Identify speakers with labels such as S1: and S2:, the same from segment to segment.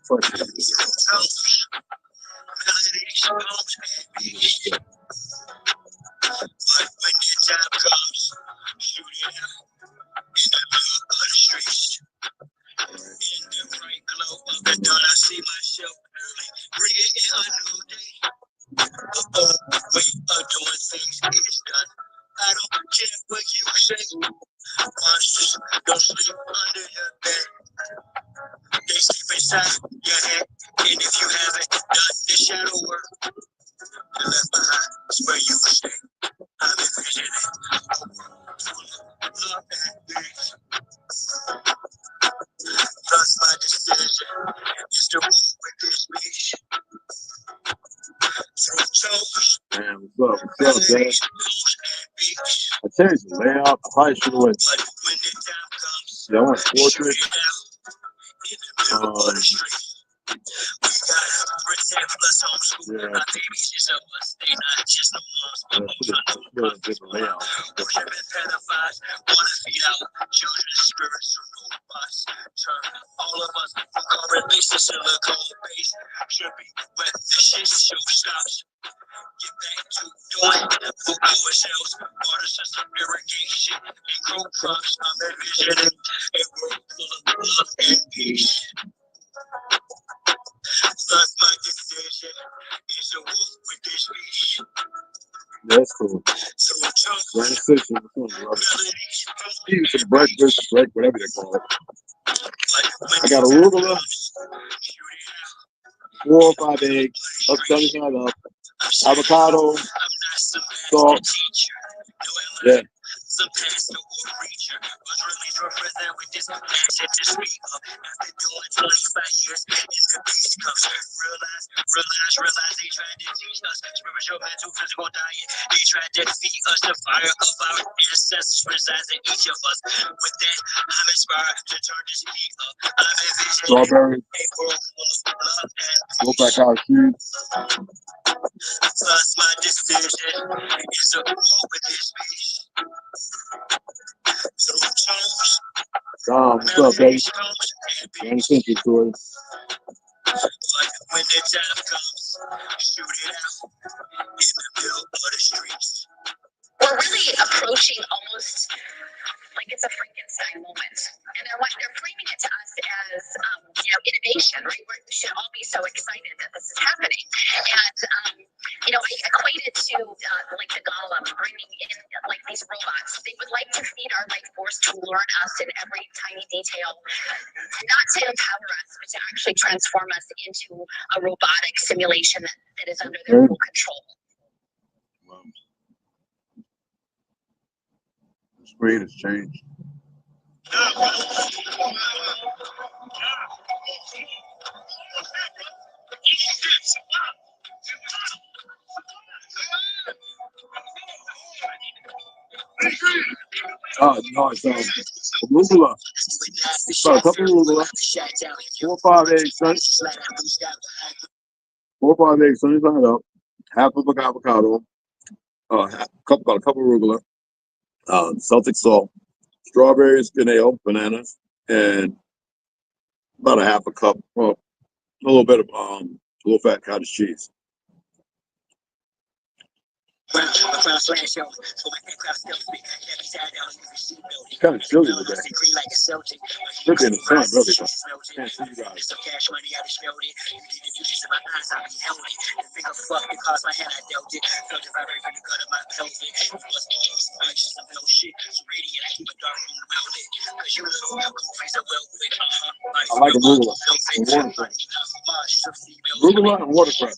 S1: What's up, Dad? I changed the layout. I probably should have went. Yeah, I went portrait. Yeah. Different layout. That's cool. Transition. Eating some breakfast, whatever they call it. I got arugula, 4 or 5 eggs, up 75 up, avocado, salt. Yeah. Strawberries. Go back out here. What's up, baby? Transition to it.
S2: We're really approaching almost like it's a Frankenstein moment. And they're framing it to us as, innovation, right? We should all be so excited that this is happening. And, I equate it to like the golem bringing in like these robots. They would like to feed our life force to learn us in every tiny detail, not to empower us, but to actually transform us into a robotic simulation that is under their full control.
S1: Wow. The screen has changed. Oh, no, it's arugula. So a couple of arugula. 4 or 5 eggs, son. 4 or 5 eggs, sunny side up. Half of an avocado. About a couple of arugula. Celtic salt. Strawberries, bananas, and about a half a cup. Well, a little bit of low fat cottage cheese. It's kind of chilly today. Look in the sun, really. Can't see you guys. I like arugula and watercress. Arugula and watercress.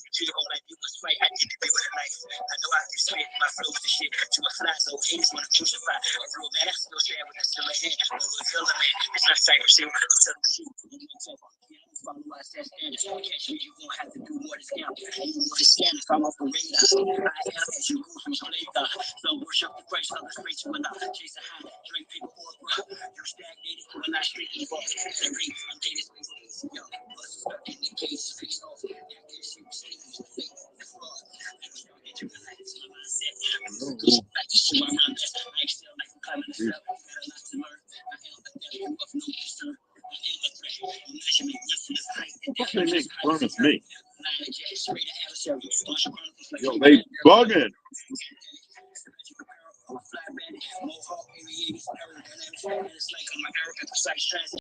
S1: say me? Promise me. Yo, they bugging.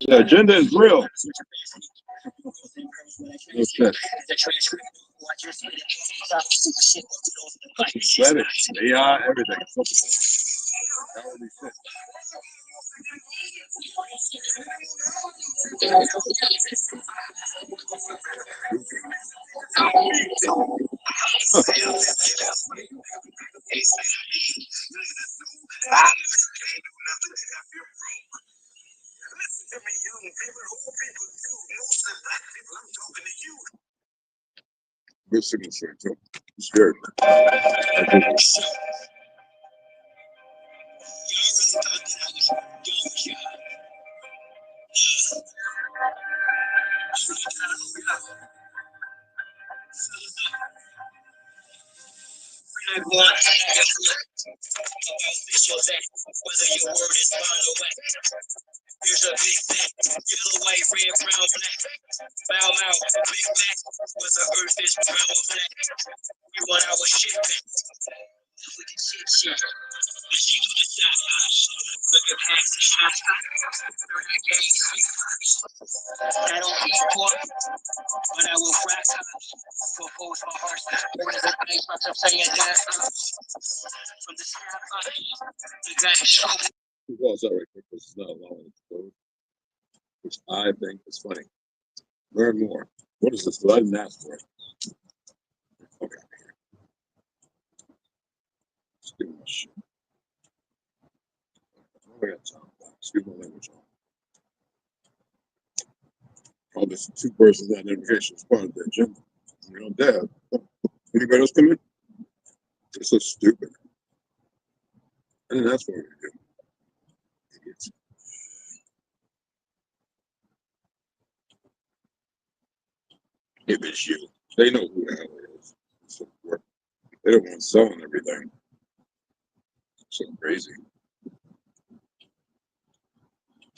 S1: The agenda is real. Okay. Aesthetics, AI, everything. Good signature too. It's good.
S2: Here's a big back, yellow, white, red, brown, black. Bow out, big back, where the earth is brown or black. We want our shit back. We can shit. I see through the side eyes. Looking past the shot. I don't eat pork, but I will fry cops. Propose my heart. What is the place I'm saying that? From the sky, the guy is so.
S1: Well, it's all right, because it's not allowing it to go, which I think is funny. Learn more. What is this? I didn't ask for it. Okay. Let's give him a shit. I got time. Excuse my language. Oh, there's two persons identification as part of the agenda. You know, Dad. Anybody else come in? They're so stupid. I didn't ask for it. Idiots. If it's you, they know who the hell it is. So they don't want selling everything. So crazy.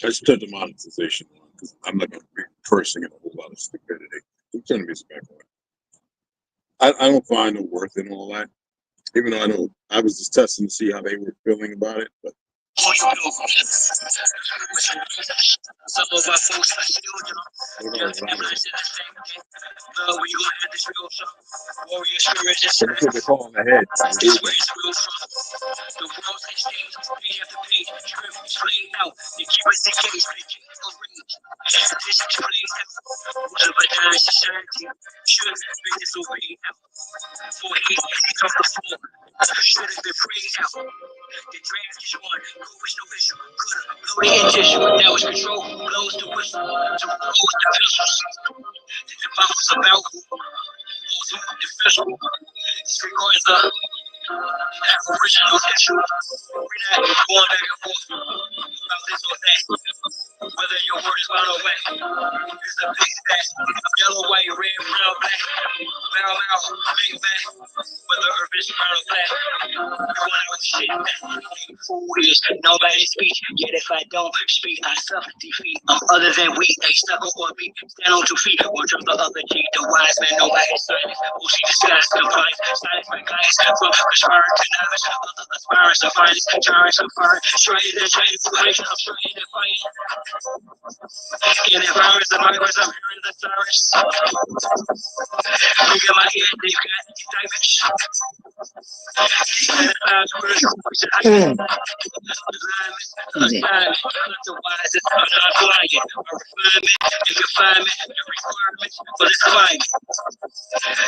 S1: I just took the monetization one because I'm not going to be cursing in a whole lot of stupidity. I'm trying to be respectful. I don't find no worth in all that. Even though I know I was just testing to see how they were feeling about it, but
S2: Some of my folks are still young. Young people are the same thing. But we gonna have this real song. Warrior spirit just
S1: that's what they call on the head.
S2: this where it's real from. The world's exchange, page after page, script played out. The keep us engaged, making a rage. This is played out. Was a bananas society. Should have been disobeyed out. For hate, he come before. Should have been prayed out. The draft is on, no wish, no issue. Could've blow the tissue. Now it's control, blows the whistle. To close the pistols. The mouth was about who? Who's the official? Disregard the original issue. We're not going back and forth about this or that. Whether your word is bound or wet. There's a big back. Yellow, white, red, brown, black. Bow out, big back. Whether earth is brown or black. We want our shit back. Foolish, nobody speak. Yet if I don't speak, I suffer defeat. Other than we, they sucker or me. Stand on 2 feet, or jump the other G. The wise man, nobody silence. We'll see the skies compliance. Silence my guys. From aspiring to novice. Other aspirants to finest. Giants of fire. Trying to change the place. I'm trying to find. In the virus, the migrants, I'm hearing the sirens. Look at my head, they've got these diamonds.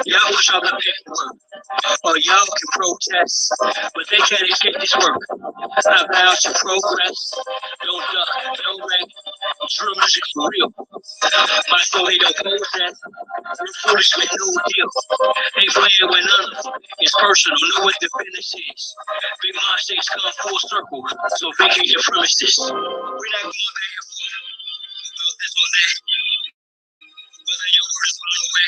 S2: Y'all wish y'all could pay for work, or y'all can protest, but they can't escape this work. I'm bound to progress. Don't duck, don't rap. True music for real. My soul ain't no process. Foolish with no deal. Ain't playing with none. It's personal, know what the finish is. Big mistakes come full circle, so vacate your premises. We're not going back and forth about this or that. Whether your word is blown away,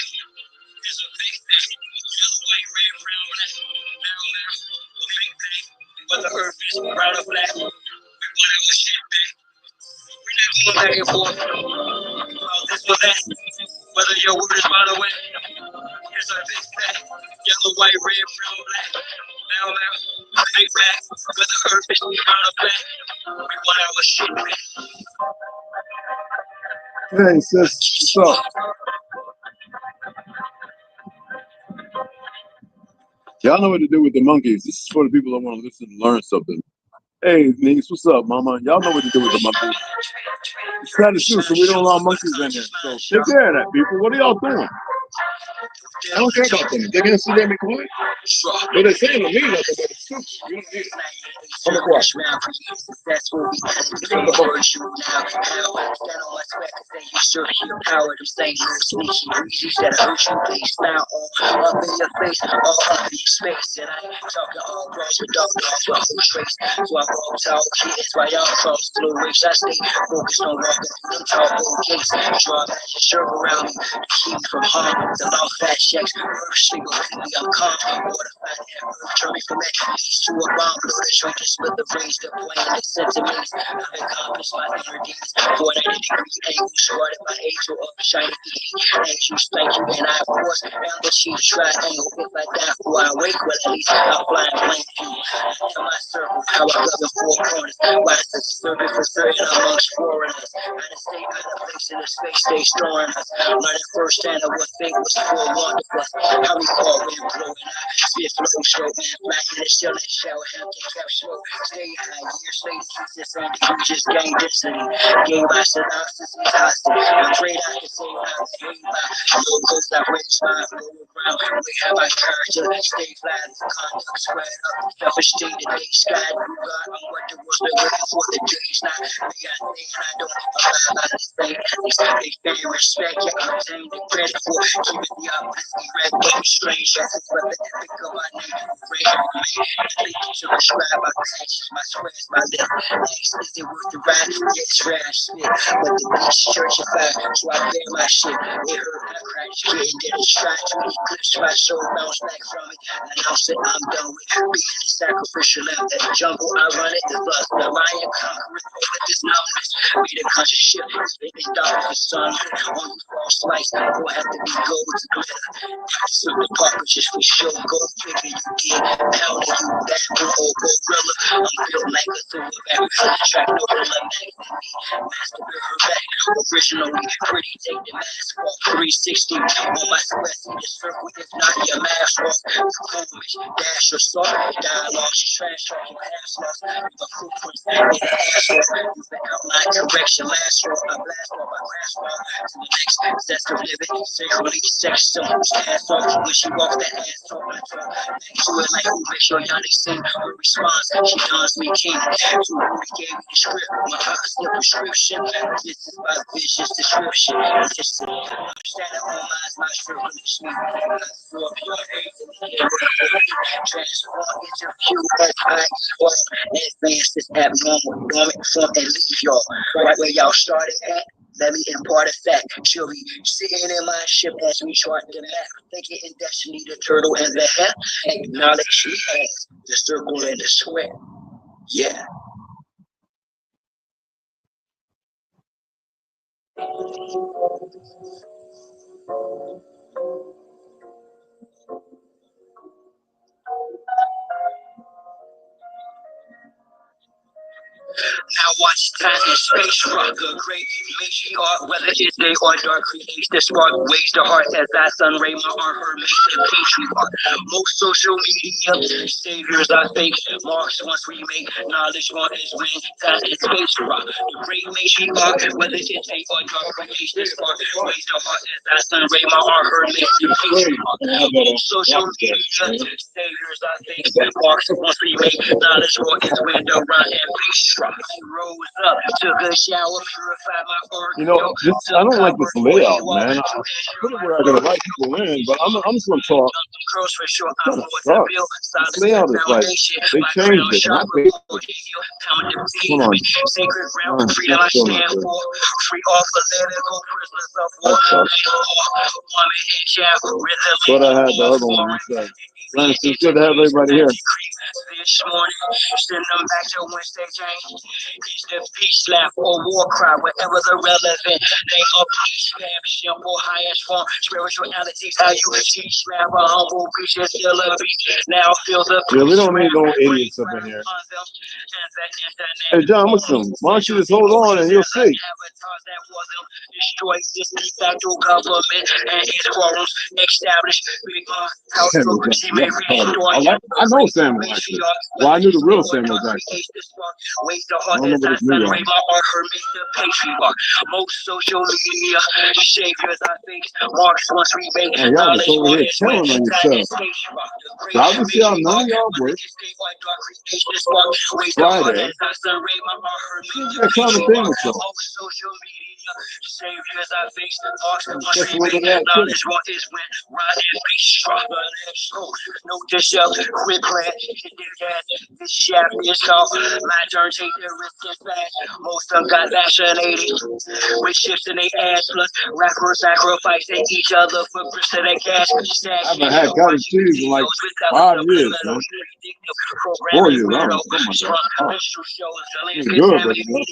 S2: there's a big thing. Yellow, white, red, brown, black. Now, a big thing. Whether earth is brown or black, we want our shit back. We're not going back and forth about this or that.
S3: Whether your word is by the way, here's our big fact. Yellow, white, red, brown, black. Now, big back. Whether earth is brown or black. We want our shit back.
S1: Hey, sis, what's up? Y'all know what to do with the monkeys. This is for the people that want to listen and learn something. Hey, niece, what's up, mama? Y'all know what to do with the monkeys. It's not the truth, so we don't allow monkeys in here. So take care of that, people. What are y'all doing? I don't care about them. They're gonna see them in quiet. But they're saying to me nothing, but it's true. You don't need it. I'm gonna watch.
S3: That's what we have to do. Words you now. How stand on my sweat, cause they usurp your power. Them saying no sneaky breezes that hurt you. Please smile all up in your face, all up in your space. And I ain't talking all gross with dog dogs, but whole trace. So I walk tall kids while y'all cross through which I stay focused on walking through them tall old gates. Draw a magic circle around me to keep me from harm. The law fat checks, earth single, I'm calm. Water find that earth, turn me from enemies to a bomb. Blow the joint just with the range, the plane, they sent to me. I've accomplished my inner deeds. 490-degree angle, started by angel of shiny beauty. Angels, thank you, and I force down the chief triangle. If I die before I wake, well, at least I'll fly and blame you. To my circle, how I love in four corners. Why is it serving for certain amongst foreigners? Out of state, out of place in the space, they storing us. Learning firsthand of what fate was for, wonderful. How we call wind blowing out. Spit flow, slow, man, black in the shell and shower, have to cap slow. Stay high, years later, Jesus and you just gained density. Gave us synopsis, hostage. I'm afraid I can say what I'm saying about. No ghost, I raise my flow around. We have our courage to stay flat, conduct squared up. Selfish state of day sky, you got on what the world's been waiting for. The days now, they got me and I don't abide by the same ethics. They pay respect, yet obtain the credit for keeping the opposite red, but strange. That's a weapon to pick up my name. Rain on me, I think to describe my passions, my swears, my lips. Is it worth the ride? Yeah, trash spit, but the beach churchified, so I bear my shit. It hurt, I cried, shit, and then it's tried to eclipse my soul, bounce back from it. Announce that I'm done with being a sacrificial lamb. That jungle I run it, the bus, the lion conquereth over this numbness. Be the conscious ship, in the dark of the sun, on the false lights, will have to be gold to glitter. So the partridges for sure, go figure you get pounded, you back, or gorilla. I'm built like a silverback, track no magnet me, masturbate her back. Originally pretty, take the mask off, 360 on my sweat, see the circle, if not your mask off. Coolidge, dash or salt, dialogue, trash talk, you ass lost. The footprints in the asshole, you the outline correction, last roll, I blast off, I crash off to the next zest of living, sexually, sex symbols, ass off, when she walks that ass off, I talk next to it like who makes your young sing her response, she does me king, so who gave me the script, my constant prescription, this is my vicious description, listen, understand it on my circle is me, I throw up your hate and transform into QSIE, advance this abnormal, dormant form and leave y'all right where y'all started at. Let me impart a fact. She'll be sitting in my ship as we chart the map. Thinking in destiny, the turtle and the hat. Acknowledge she has the circle and the sweat. Yeah. Now watch time and space rock a great matriarch, whether it's day or dark, creates the spark, waves the heart as thy sun ray, my art, her makes the patriarch. Most social media saviors are fake, marks once we make, knowledge one is when time and space rock. The great matriarch, whether it's day or dark, creates the spark, waves the heart as thy sun ray, my art, her makes the patriarch. Most social media saviors are fake, marks once we make, knowledge one is when the run and peace rock. Rose up, took a shower, purified my heart.
S1: You know, I don't like this layout, man. I put it where I can invite people in, but I'm just gonna talk. Kind of sucks. This layout is like they changed it. Not hold on.
S3: Sacred ground, freedom I stand for. Free all political prisoners of war. Woman and child,
S1: But I had the other one. So it's good to have everybody here.
S3: This morning, send them back to Wednesday, Jane. Is the peace slap or war cry, wherever the relevant name of peace fam, simple, highest form, spiritualities, how you teach, man, a humble preacher, still a beast. Now feel the
S1: Yeah, we don't need no idiots up in here. Hey, John, Muslim, why don't you just hold on and you'll see.
S3: Destroy this de facto government and its quorums established.
S1: I know Samuel Jackson. Well, I knew the real Samuel Jackson. I don't know about this new one.
S3: Most social media saviors I think marks once we make
S1: Hey, y'all just over here telling on yourself. So I can see how none of y'all work. Friday. That kind of thing with y'all.
S3: Saviors I face, once we make knowledge what is when riding face no yourself, quit playing, this shaft is called my turn, take the risk and fast. Most of them got vaccinated with shifts in their ass, plus rappers sacrificing each other for grist of their cash.
S1: I haven't had cottage cheese in like 5 years, man. 4 years, I don't know. Oh my God. It's good, but you need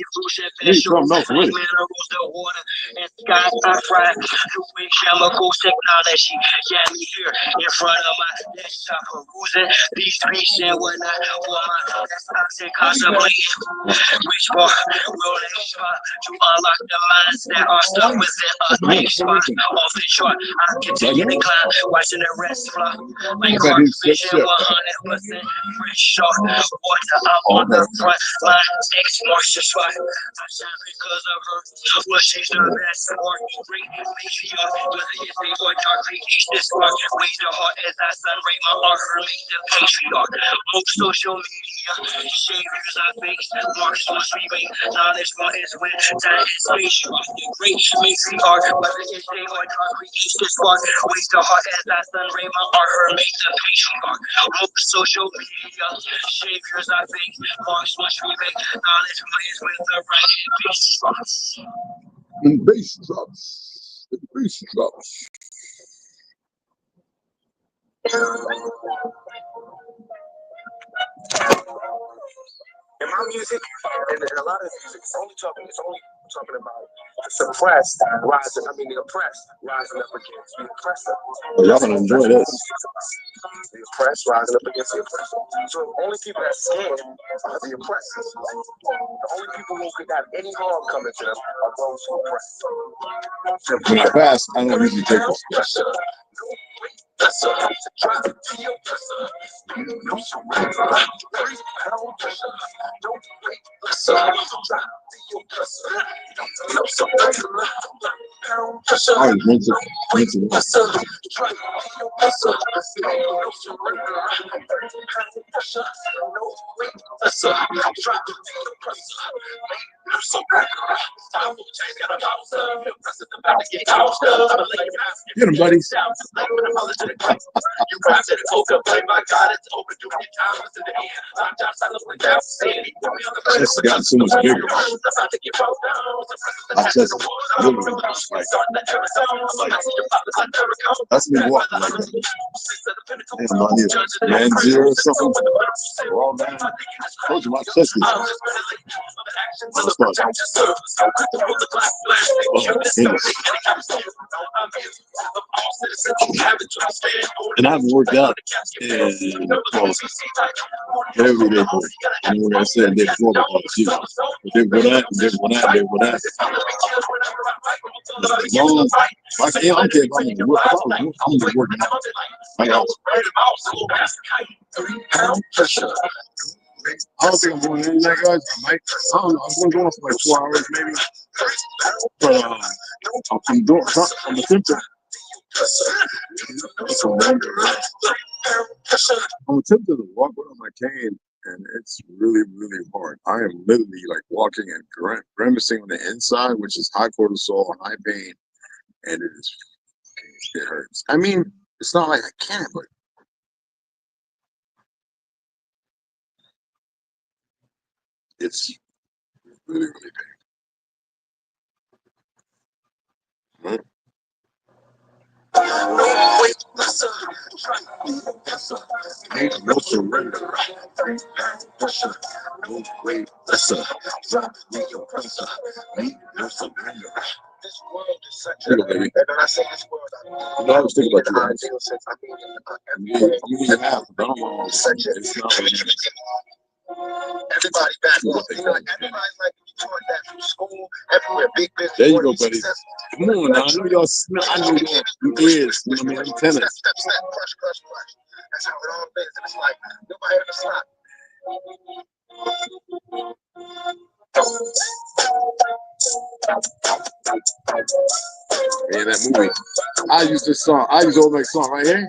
S1: something else with it.
S3: Water and sky I fry with chemicals technology. Yeah, me here in front of my desktop perusing these streets and whatnot for my toxic contemplating which bar will they spot to unlock the minds that are stuck within a big spot off the chart. I continue to climb, watching the rest fly like crawfish and 100% fresh shot water. I'm on the front line, X marks the spot. I shine because of her. Well, she's the best sport, great matriarch, whether it's big or dark, create this spark, ways the heart as I sun ray my art, her make the patriarch. Most social media, saviors I face, marks once we make, knowledge one is when time is space, the great matriarch, whether it's big or dark, create this spark, ways the heart as I sun ray my art, her make the patriarch. Most social media, saviors I face, marks once we make, knowledge one is when the right and peace spots.
S1: And bass drops. The bass drops.
S4: In my music, and a lot of music, it's only talking about the suppressed rising, the oppressed rising up against the oppressor.
S1: Well, y'all gonna enjoy this.
S4: The oppressed rising up against the oppressor. So the only people that scared are the oppressors. The only people who could have any harm coming to them are those who oppress.
S1: When I pass, I don't usually take this. Get him, buddy. It's gotten so much bigger. I just literally like that's me walking like that. It's my new man zero or something. Raw man. Told you my chest is. And I haven't worked out in every day. I mean, when I said day before, but then for that, then for that, then for that. Long, I don't care if I'm going to work out. I'm just working out. I don't think I'm going in there, guys. I don't know. I'm going to go for like 4 hours, maybe. But I'm attempting. I'm attempting to walk with my cane, and it's really, really hard. I am literally like walking and grimacing on the inside, which is high cortisol, high pain, and it hurts. I mean, it's not like I can't, but it's really, really painful. Right? No surrender. Pressure. No great lesser. Drop me your pressure. Me no surrender.
S4: This world is such a, and when I say this world, I
S1: know, I was thinking about you.
S4: ideal sense. I mean,
S1: You have, but I don't know.
S4: such a,
S1: It's not really.
S4: everybody back off. You know, like everybody's like you taught that from school, everywhere, big business.
S1: There you go,
S4: success.
S1: buddy. Come on now. I know y'all. I know your ears. You know what I mean? Antennas.
S4: Step, crush, crush, crush. That's how it all is. And it's like nobody ever stop.
S1: In that movie, I use this song. I use old song right here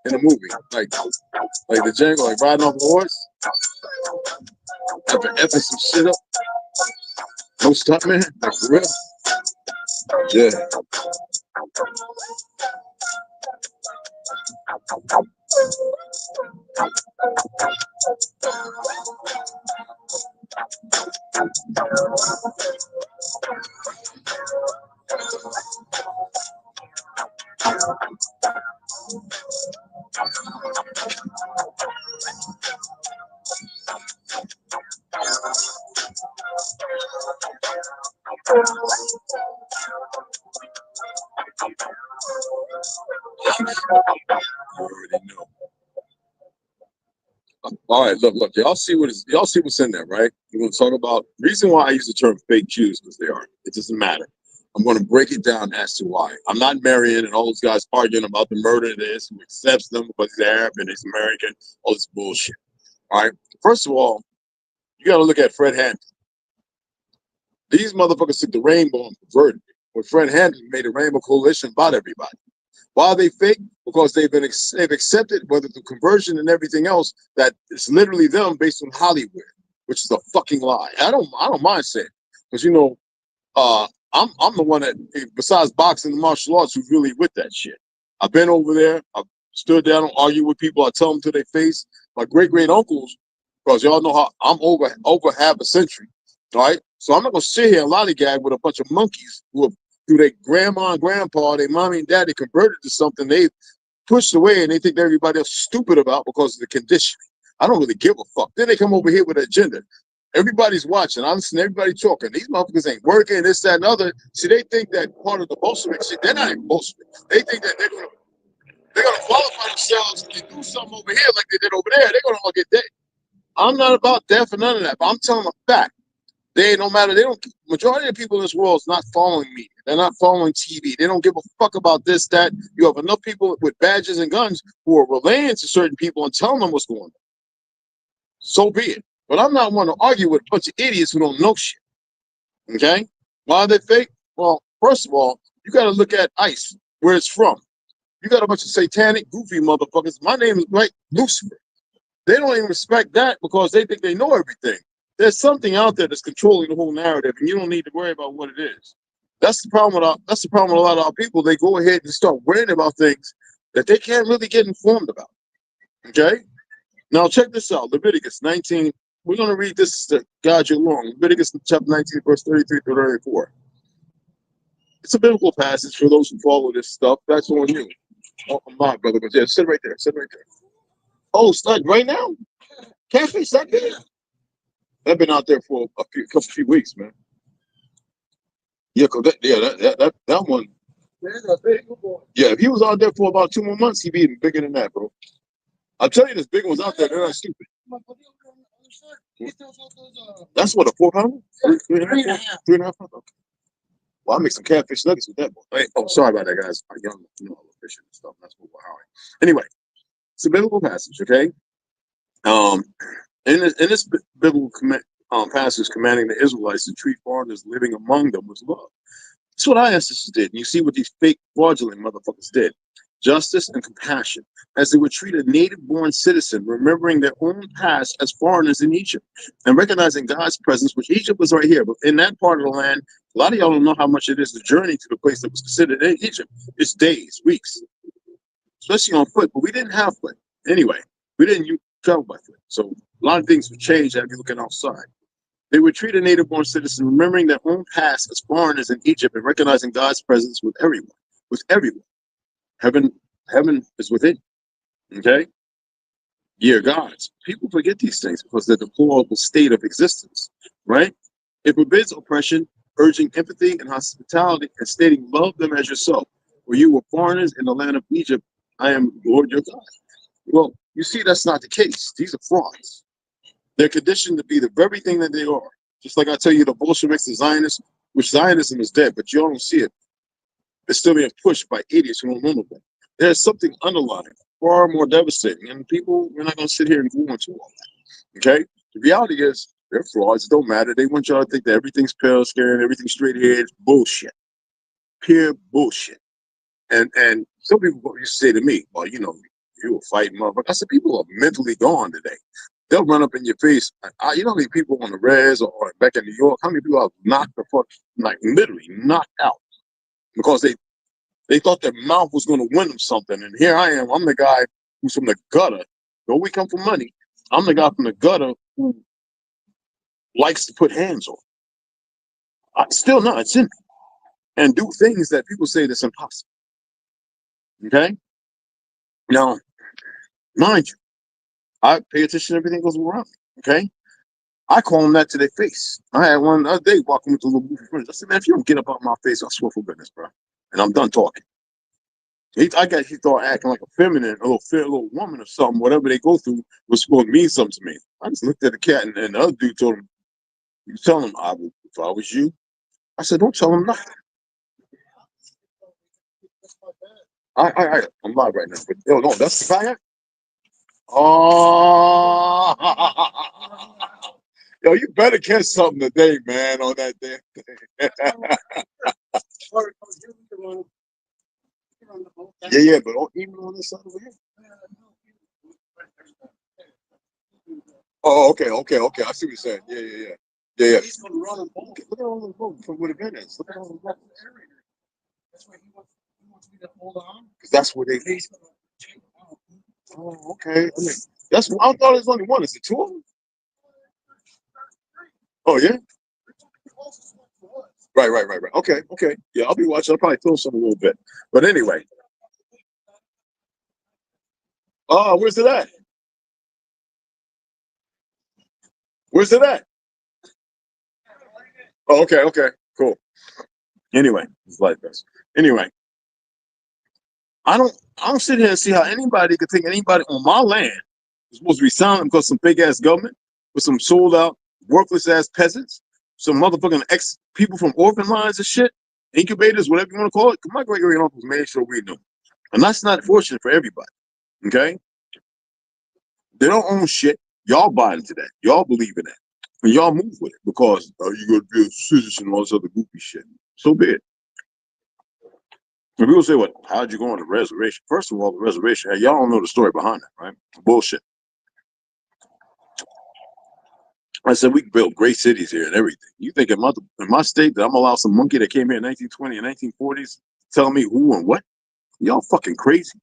S1: in the movie, like the Django, like riding off a horse, after effing some shit up. No stunt man, like for real. Yeah. All right, look, y'all see what's in there, right? We're gonna talk about reason why I use the term fake Jews, because they are. It doesn't matter. I'm gonna break it down as to why. I'm not Marion and all those guys arguing about the murder of this, who accepts them because he's Arab and he's American, all this bullshit. All right. First of all, you gotta look at Fred Hampton. These motherfuckers took the rainbow and perverted it. When Fred Hampton made a rainbow coalition about everybody. Why are they fake? Because they've accepted, whether through conversion and everything else, that it's literally them based on Hollywood, which is a fucking lie. I don't mind saying, because I'm the one that, besides boxing and martial arts, who's really with that shit. I've been over there. I've stood down and argue with people. I tell them to their face. My great uncles, because y'all know how I'm over half a century, right? So I'm not gonna sit here and lollygag with a bunch of monkeys who have, through their grandma and grandpa, their mommy and daddy, converted to something they pushed away and they think everybody else stupid about because of the conditioning. I don't really give a fuck. Then they come over here with an agenda. Everybody's watching. I listen to everybody talking. These motherfuckers ain't working, this, that, and other. See, they think that part of the Bolshevik shit, they're not even Bolshevik. They think that they're gonna qualify themselves and do something over here like they did over there. They're gonna all get dead. I'm not about death or none of that, but I'm telling them a fact. Majority of people in this world is not following me. They're not following TV. They don't give a fuck about this, that. You have enough people with badges and guns who are relaying to certain people and telling them what's going on. So be it. But I'm not one to argue with a bunch of idiots who don't know shit. Okay? Why are they fake? Well, first of all, you got to look at ICE, where it's from. You got a bunch of satanic, goofy motherfuckers. My name is Lucifer. They don't even respect that because they think they know everything. There's something out there that's controlling the whole narrative, and you don't need to worry about what it is. That's the problem with a lot of our people. They go ahead and start worrying about things that they can't really get informed about. Okay? Now check this out. Leviticus 19. We're going to read this to guide you along. Leviticus chapter 19, verse 33 through 34. It's a biblical passage for those who follow this stuff. That's on you. Oh, I'm not, brother, but yeah, sit right there. Sit right there. Oh, stud, right now? Catfish, that big? They've been out there for a few weeks, man. Yeah, that one. Yeah, if he was out there for about 2 more months, he'd be even bigger than that, bro. I'll tell you, there's big ones out there. They're not stupid. That's what, a 4-pounder? Three and a half pounds? Okay. Well, I make some catfish nuggets with that one. Hey, oh, sorry about that, guys. I'm young, fishing and stuff. That's what we're howling. Anyway, it's a biblical passage, okay? In this biblical passage commanding the Israelites to treat foreigners living among them with love. That's what our ancestors did. And you see what these fake fraudulent motherfuckers did. Justice and compassion, as they would treat a native-born citizen, remembering their own past as foreigners in Egypt, and recognizing God's presence, which Egypt was right here. But in that part of the land, a lot of y'all don't know how much it is to journey to the place that was considered in Egypt. It's days, weeks, especially on foot. But we didn't have foot. Anyway, we didn't travel by foot. So a lot of things would change as you're looking outside. They would treat a native-born citizen, remembering their own past as foreigners in Egypt, and recognizing God's presence with everyone, Heaven is within. Okay? Ye gods. People forget these things because they're the deplorable state of existence, right? It forbids oppression, urging empathy and hospitality, and stating, love them as yourself. For you were foreigners in the land of Egypt, I am Lord your God. Well, you see, that's not the case. These are frauds. They're conditioned to be the very thing that they are. Just like I tell you, the Bolsheviks, the Zionists, which Zionism is dead, but you all don't see it. It's still being pushed by idiots who don't know nothing. There's something underlying, far more devastating, and people, we're not going to sit here and go into all that. Okay? The reality is, they're frauds. It don't matter. They want y'all to think that everything's pale skin, everything's straight ahead. Bullshit. Pure bullshit. And some people used to say to me, well, you know, you were fighting motherfucker. I said, people are mentally gone today. They'll run up in your face. You know how many people on the res or back in New York, how many people have knocked the fuck, like literally knocked out because they thought their mouth was going to win them something. And here I am. I'm the guy who's from the gutter. Though we come from money, I'm the guy from the gutter who likes to put hands on. Still not, it's in me. And do things that people say that's impossible. Okay? Now, mind you, I pay attention to everything that goes around me. Okay? I call them that to their face. I had one the other day walking with the little goofy friends. I said, man, if you don't get up out my face, I swear for goodness, bro. And I'm done talking. He thought acting like a feminine, a little woman or something, whatever they go through was supposed to mean something to me. I just looked at the cat and the other dude told him, you tell him, if I was you, I said, don't tell him nothing. I'm live right now. But yo, no, that's the kayak. Oh, yo, you better catch something today, man, on that damn thing. Yeah, but even on this side over here. Oh, okay. I see what you're saying. Yeah. He's gonna run a boat. Look at all the boats from what it is. Look at all the boats. That's why he wants me to hold on. Because that's what they. Oh, okay. I mean, I thought there's only one. Is it two of them? Oh yeah. Right. Okay. Yeah, I'll be watching. I'll probably film some a little bit. But anyway. Oh, where's it at? Where's it at? Oh, okay. Cool. Anyway, it's like this. Anyway, I don't sit here and see how anybody could think anybody on my land is supposed to be silent because some big ass government with some sold out, worthless ass peasants, some motherfucking ex people from orphan lines and shit, incubators, whatever you want to call it. My great great uncles made sure we knew. And that's not fortunate for everybody. Okay? They don't own shit. Y'all buy into that. Y'all believe in that. And y'all move with it because you're going to be a citizen and all this other goofy shit. So be it. And people say, "What? How'd you go on the reservation?" First of all, the reservation. Hey, y'all don't know the story behind it, right? Bullshit. I said we built great cities here and everything. You think in my state that I'm allowed some monkey that came here in 1920 and 1940s telling me who and what? Y'all fucking crazy,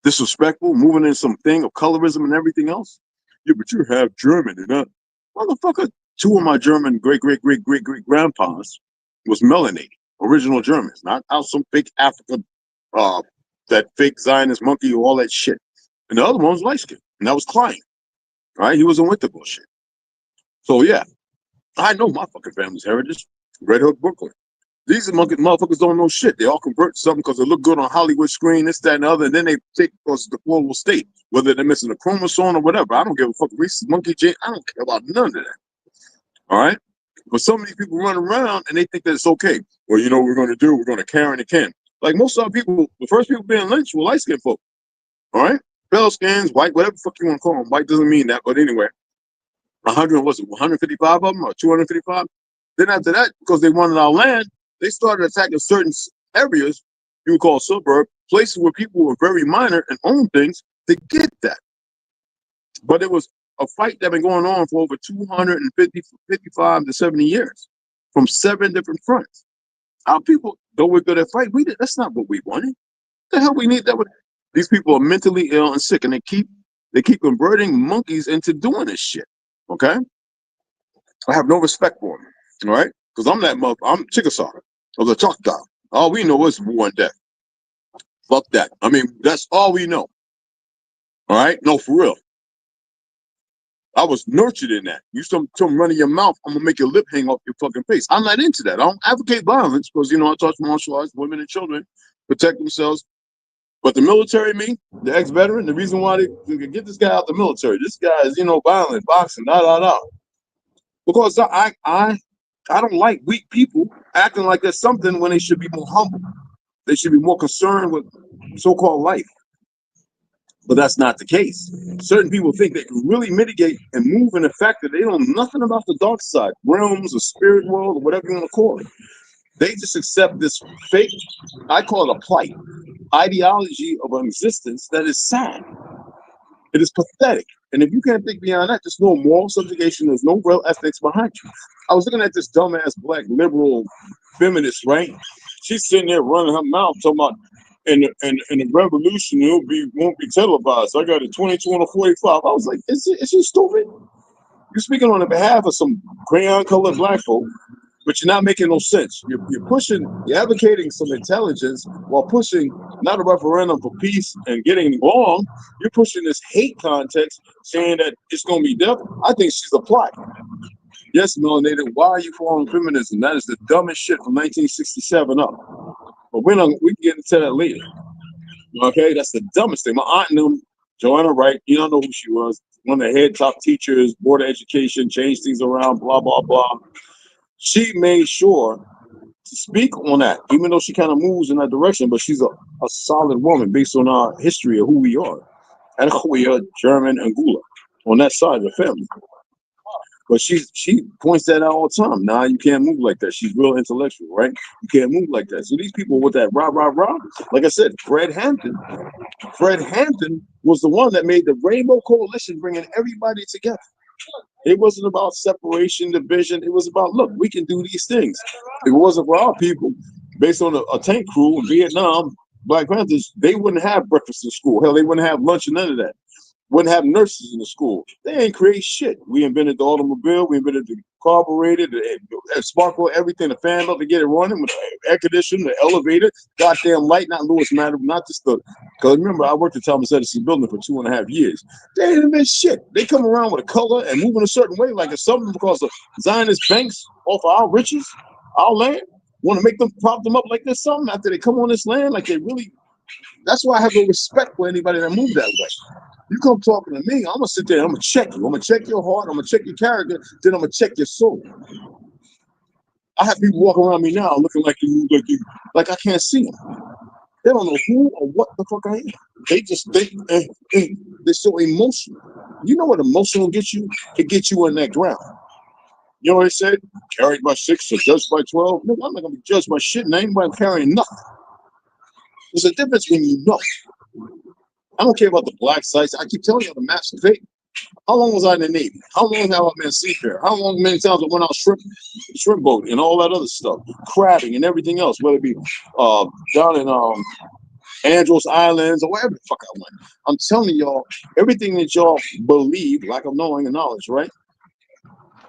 S1: disrespectful, moving in some thing of colorism and everything else. Yeah, but you're half German, and that motherfucker. Two of my German great grandpas was melanated. Original Germans, not out some fake Africa, that fake Zionist monkey, all that shit. And the other one was light skinned, and that was Klein, right? He was a winter bullshit. So yeah, I know my fucking family's heritage. Red Hook, Brooklyn. These motherfuckers don't know shit. They all convert to something because they look good on Hollywood screen, this, that, and the other, and then they take because the global state, whether they're missing a chromosome or whatever. I don't give a fuck. Reese's monkey gene. I don't care about none of that. All right. But some of these people run around and they think that it's okay. Well, you know what we're going to do? We're going to Karen and Ken. Like most of our people, the first people being lynched were light skinned folk. All right? Pale skins, white, whatever the fuck you want to call them. White doesn't mean that. But anyway, 155 of them or 255? Then after that, because they wanted our land, they started attacking certain areas you would call suburb, places where people were very minor and owned things to get that. But it was a fight that been going on for over 55 to 70 years from 7 different fronts. Our people, though we're good at fight, that's not what we wanted. The hell we need that? These people are mentally ill and sick, and they keep converting monkeys into doing this shit. Okay, I have no respect for them. All right, because I'm Chickasaw of the Choctaw. All we know is war and death. Fuck that. I mean, that's all we know. All right, no, for real. I was nurtured in that. You some running your mouth, I'm gonna make your lip hang off your fucking face. I'm not into that. I don't advocate violence because you know I taught martial arts, women and children protect themselves. But the military, me, the ex-veteran, the reason why they can get this guy out the military, this guy is, you know, violent, boxing, because I don't like weak people acting like there's something when they should be more humble. They should be more concerned with so-called life. But that's not the case. Certain people think they can really mitigate and move in the fact that they don't know nothing about the dark side, realms or spirit world or whatever you want to call it. They just accept this fake, I call it a plight, ideology of an existence that is sad. It is pathetic. And if you can't think beyond that, there's no moral subjugation, there's no real ethics behind you. I was looking at this dumbass black liberal feminist, right? She's sitting there running her mouth talking about in the revolution won't be televised. I got a 22 and a 45. I was like, is she stupid? You're speaking on the behalf of some crayon colored black folk, but you're not making no sense. You're advocating some intelligence while pushing not a referendum for peace and getting along. You're pushing this hate context, saying that it's gonna be death. I think she's a plot. Yes, melanated. Why are you following feminism? That is the dumbest shit from 1967 up. But we can get into that later. Okay, that's the dumbest thing. My aunt knew Joanna Wright. You don't know who she was. One of the head top teachers, board of education, changed things around, blah, blah, blah. She made sure to speak on that, even though she kind of moves in that direction, but she's a solid woman based on our history of who we are. And we are German and Gula on that side of the family. But she points that out all the time. Nah, you can't move like that. She's real intellectual, right? You can't move like that. So these people with that rah, rah, rah, like I said, Fred Hampton was the one that made the Rainbow Coalition, bringing everybody together. It wasn't about separation, division. It was about, look, we can do these things. If it wasn't for our people, based on a tank crew in Vietnam, Black Panthers, they wouldn't have breakfast in school. Hell, they wouldn't have lunch and none of that. Wouldn't have nurses in the school. They ain't create shit. We invented the automobile. We invented the carburetor, the sparkle, everything, the fan up to get it running with the air conditioner, the elevator, goddamn light, not Lewis Matter, not just the. Because remember, I worked at Thomas Edison building for 2.5 years. They ain't invent shit. They come around with a color and move in a certain way, like it's something because the Zionist banks offer our riches, our land, want to make them prop them up like there's something after they come on this land, like they really. That's why I have no respect for anybody that move that way. You come talking to me, I'm gonna sit there, I'm gonna check you. I'm gonna check your heart, I'm gonna check your character, then I'm gonna check your soul. I have people walking around me now looking like like I can't see them. They don't know who or what the fuck I am. They just think they're so emotional. You know what emotional gets you? It gets you in that ground. You know what I said? Carried by 6 or judged by 12. No, I'm not gonna be judged by shit, and I ain't about carrying nothing. There's a difference when you know. I don't care about the black sites. I keep telling you the maps are fake. How long was I in the Navy? How long have I been a seafarer? How long, many times I went out shrimp boat and all that other stuff, crabbing and everything else, whether it be down in Andros Islands or wherever the fuck I went. I'm telling y'all, everything that y'all believe, lack of knowing and knowledge, right,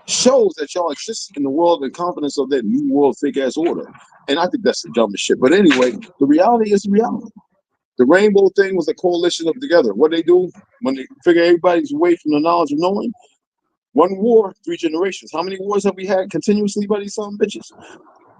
S1: shows that y'all exist in the world and confidence of that new world fake ass order. And I think that's the dumbest shit. But anyway, the reality is the reality. The rainbow thing was a coalition of together. What they do when they figure everybody's away from the knowledge of knowing? One war, 3 generations. How many wars have we had continuously by these some bitches?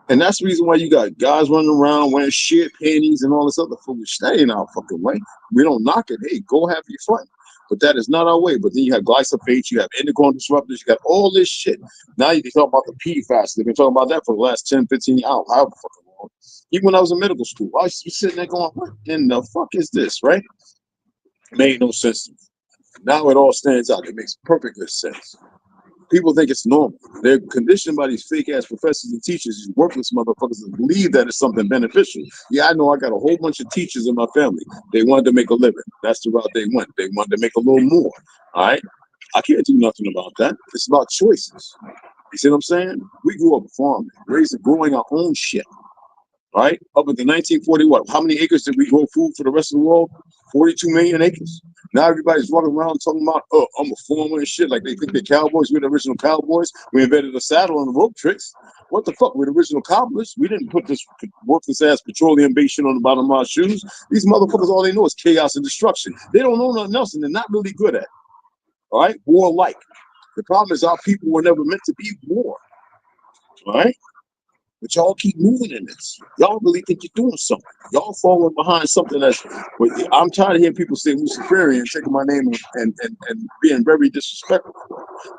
S1: And that's the reason why you got guys running around wearing shit, panties, and all this other foolish. That ain't our fucking way. We don't knock it. Hey, go have your fun. But that is not our way. But then you have glyphosate, you have endocrine disruptors, you got all this shit. Now you can talk about the PFAS. They've been talking about that for the last 10, 15 hours. However fucking long. Even when I was in medical school, I was sitting there going, what in the fuck is this, right? It made no sense. Now it all stands out. It makes perfect sense. People think it's normal. They're conditioned by these fake ass professors and teachers, these worthless motherfuckers, to believe that it's something beneficial. Yeah, I know I got a whole bunch of teachers in my family. They wanted to make a living. That's the route they went. They wanted to make a little more. All right. I can't do nothing about that. It's about choices. You see what I'm saying? We grew up farming, growing our own shit. Right? Up until 1940, what? How many acres did we grow food for the rest of the world? 42 million acres. Now everybody's walking around talking about, oh, I'm a farmer and shit. Like they think they're cowboys. We're the original cowboys. We invented the saddle and the rope tricks. What the fuck? We're the original cobblers. We didn't put this worthless ass petroleum-based shit on the bottom of our shoes. These motherfuckers, all they know is chaos and destruction. They don't know nothing else, and they're not really good at it. All right, warlike. The problem is our people were never meant to be war. All right, but y'all keep moving in this. Y'all really think you're doing something. Y'all falling behind something that's. I'm tired of hearing people say Luciferian, taking my name and being very disrespectful.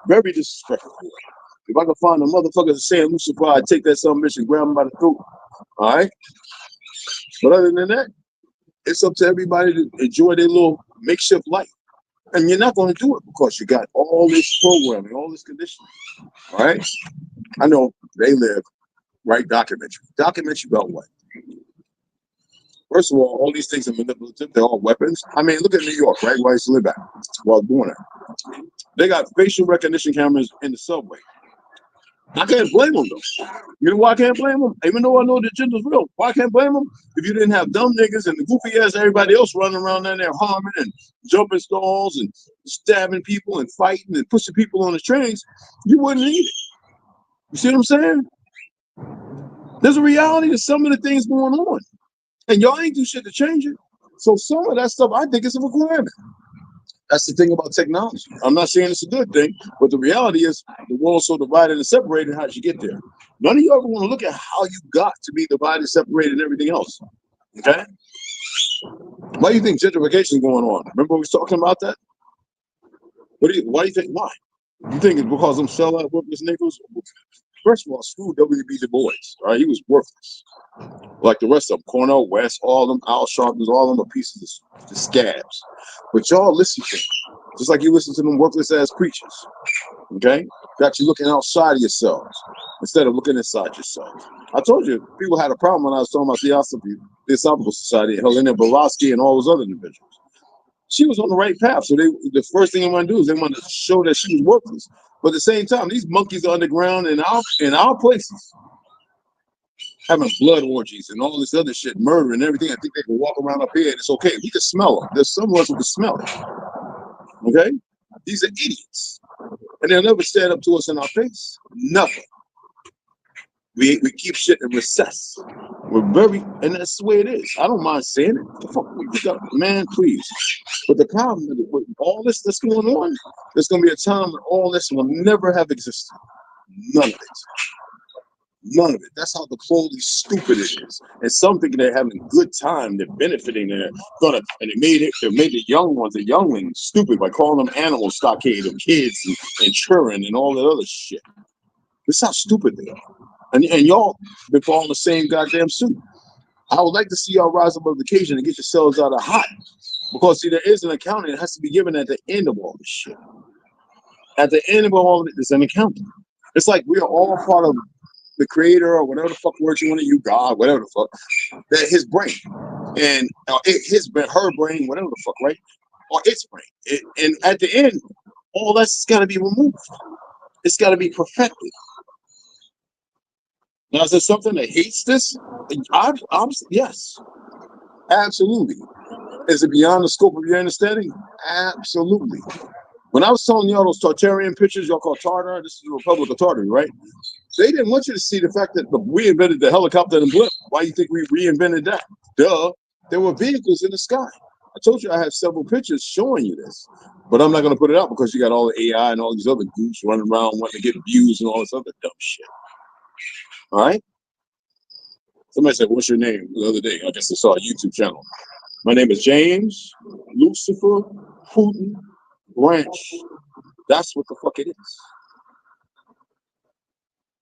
S1: Very disrespectful. If I can find a motherfucker that's saying Lucifer, I'd take that son of a bitch and grab him by the throat. All right. But other than that, it's up to everybody to enjoy their little makeshift life. And you're not going to do it because you got all this programming, all this conditioning. All right. I know they live, right? Documentary. Documentary about what? First of all these things are manipulative. They're all weapons. I mean, look at New York, right? Where I used to live at while doing it. They got facial recognition cameras in the subway. I can't blame them though. You know why I can't blame them? Even though I know the agenda's real, why I can't blame them? If you didn't have dumb niggas and the goofy ass everybody else running around down there harming and jumping stalls and stabbing people and fighting and pushing people on the trains, you wouldn't need it. You see what I'm saying? There's a reality to some of the things going on, and y'all ain't do shit to change it. So some of that stuff I think is a requirement. That's the thing about technology. I'm not saying it's a good thing, but the reality is the world's so divided and separated. How'd you get there? None of you ever want to look at how you got to be divided, separated, and everything else. Okay? Why do you think gentrification is going on? Remember we was talking about that? Why do you think? Why? You think it's because them sellout workers niggas? First of all, screw W.B. Du Bois. Right? He was worthless. Like the rest of them, Cornell West, all of them, Al Sharpton, all of them are pieces of scabs. But y'all listen to them, just like you listen to them worthless ass preachers. Okay? Got you looking outside of yourselves instead of looking inside yourselves. I told you, people had a problem when I was talking about the Theosophical Society, Helena Blavatsky, and all those other individuals. She was on the right path. So the first thing they want to do is they want to show that she was worthless. But at the same time, these monkeys are underground in our places, having blood orgies and all this other shit, murder and everything. I think they can walk around up here and it's okay. We can smell them. There's some of us who can smell it. Okay? These are idiots. And they'll never stand up to us in our face. Nothing. We keep shit in recess. And that's the way it is. I don't mind saying it. The fuck we got, man, please. But the problem is with all this that's going on, there's going to be a time when all this will never have existed. None of it. None of it. That's how completely stupid it is. And some thinking they're having a good time, they're benefiting, and they made the young ones, the younglings, stupid by calling them animal stockade and kids and children and all that other shit. This is how stupid they are. And y'all been following the same goddamn suit. I would like to see y'all rise above the occasion and get yourselves out of hot. Because see, there is an accounting that has to be given at the end of all this shit. At the end of all of it, there's an accounting. It's like we are all part of the creator or whatever the fuck word you want to use, God, whatever the fuck, that his brain and her brain, whatever the fuck, right? Or its brain. And at the end, all that's got to be removed. It's got to be perfected. Now, is there something that hates this? Yes, absolutely. Is it beyond the scope of your understanding? Absolutely. When I was telling y'all those Tartarian pictures, y'all call Tartar, this is the Republic of Tartary, right? They didn't want you to see the fact that we invented the helicopter and blimp. Why do you think we reinvented that? Duh. There were vehicles in the sky. I told you I have several pictures showing you this. But I'm not going to put it out because you got all the AI and all these other goofs running around wanting to get views and all this other dumb shit. All right? Somebody said, what's your name the other day? I guess I saw a YouTube channel. My name is James Lucifer Putin Branch. That's what the fuck it is.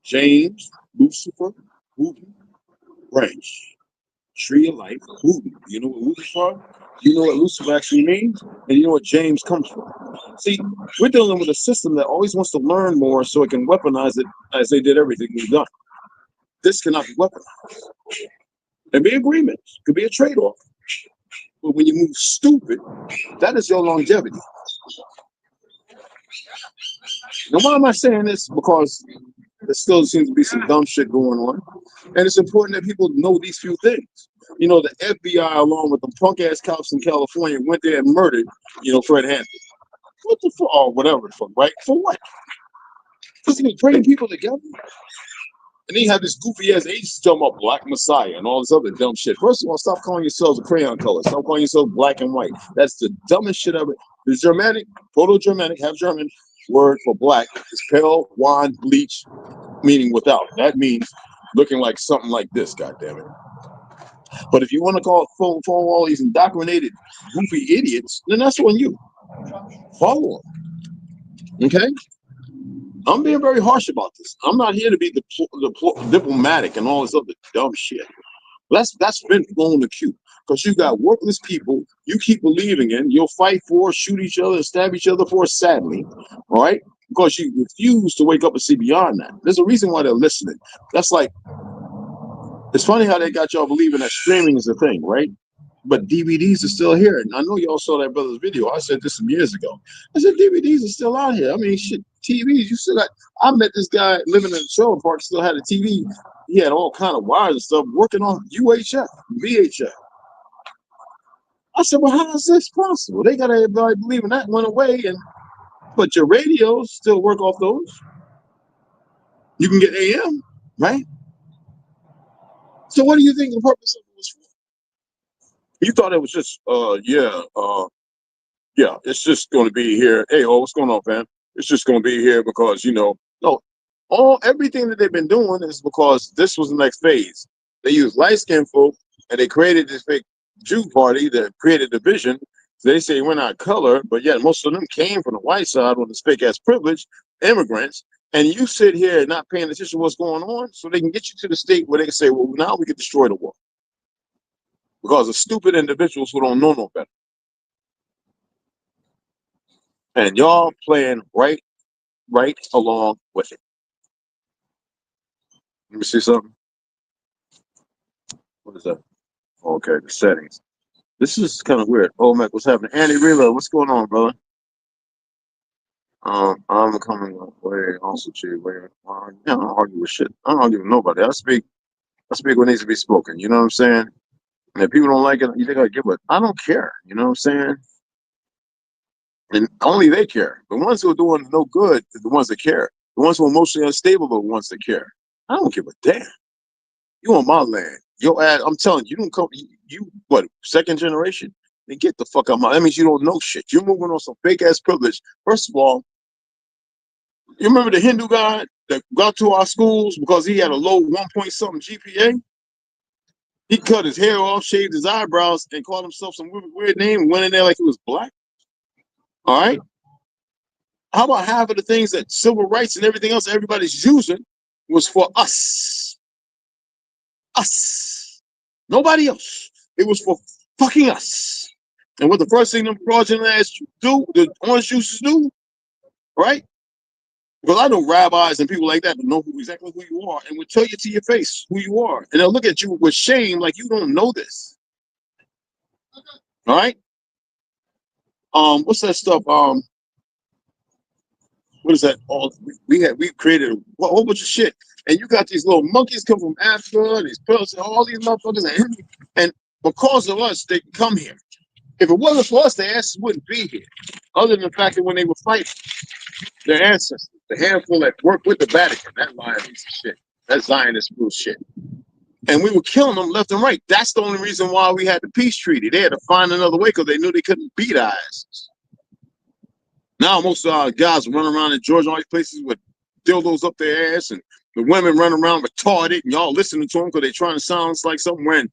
S1: James Lucifer Putin Branch. Tree of life, Putin. You know what Lucifer? You know what Lucifer actually means? And you know what James comes from. See, we're dealing with a system that always wants to learn more so it can weaponize it as they did everything we've done. This cannot be weaponized. There be agreements. Could be a trade-off. But when you move stupid, that is your longevity. Now, why am I saying this? Because there still seems to be some dumb shit going on. And it's important that people know these few things. You know, the FBI, along with the punk-ass cops in California, went there and murdered, Fred Hampton. What the fuck? Or whatever the fuck, right? For what? Because they bringing people together. And then you have this goofy-ass agents talking about Black Messiah and all this other dumb shit. First of all, stop calling yourselves a crayon color. Stop calling yourselves black and white. That's the dumbest shit ever. The Germanic, Proto-Germanic, half German word for black is pale, wan, bleach, meaning without. That means looking like something like this, goddammit. But if you want to call it full all these indoctrinated, goofy idiots, then that's on you. Follow them. Okay? I'm being very harsh about this. I'm not here to be diplomatic and all this other dumb shit. That's been blown to cue. Because you got worthless people you keep believing in, you'll fight for, shoot each other, stab each other for, sadly. All right? Because you refuse to wake up and see beyond that. There's a reason why they're listening. That's like, it's funny how they got y'all believing that streaming is a thing, right? But DVDs are still here. And I know y'all saw that brother's video. I said this some years ago. I said DVDs are still out here. I mean, shit, TVs, you still got. I met this guy living in a trailer park, still had a TV. He had all kind of wires and stuff working on UHF, VHF. I said, well, how is this possible? They got everybody believing that went away, but your radios still work off those. You can get AM, right? So what do you think the purpose of it was for? You thought it was just, yeah, it's just going to be here. Hey, what's going on, fam? It's just going to be here because, no, everything that they've been doing is because this was the next phase. They used light-skinned folk, and they created this fake Jew party that created division. So they say we're not color, but yet most of them came from the white side on this fake-ass privilege, immigrants. And you sit here not paying attention to what's going on, so they can get you to the state where they can say, well, now we can destroy the world. Because of stupid individuals who don't know no better. And y'all playing right along with it. Let me see something. What is that? Okay, the settings. This is kind of weird. Oh, Mac, what's happening? Andy Reload, what's going on, brother? I'm coming away also to where I don't argue with shit. I don't argue with nobody. I speak what needs to be spoken. You know what I'm saying? And if people don't like it, you think I give it. I don't care. You know what I'm saying? And only they care. The ones who are doing no good are the ones that care. The ones who are emotionally unstable are the ones that care. I don't give a damn. You on my land. Your ass, I'm telling you, you don't come, you what, second generation? Then get the fuck out of my, that means you don't know shit. You're moving on some fake ass privilege. First of all, you remember the Hindu guy that got to our schools because he had a low 1 point something GPA? He cut his hair off, shaved his eyebrows, and called himself some weird name and went in there like he was black. All right? How about half of the things that civil rights and everything else everybody's using was for us? Us. Nobody else. It was for fucking us. And what the first thing them fraudulent ass do, the orange juices do, right? Because I know rabbis and people like that that know exactly who you are and will tell you to your face who you are. And they'll look at you with shame like you don't know this. All right? What's that stuff? What is that? We created a whole bunch of shit. And you got these little monkeys come from Africa, these pills, all these motherfuckers, and because of us, they come here. If it wasn't for us, their asses wouldn't be here. Other than the fact that when they were fighting, their ancestors, the handful that worked with the Vatican, that lying piece of shit, that Zionist bullshit. And we were killing them left and right. That's the only reason why we had the peace treaty. They had to find another way because they knew they couldn't beat our asses. Now most of our guys run around in Georgia, all these places with dildos up their ass, and the women run around retarded, and y'all listening to them because they're trying to sound like something when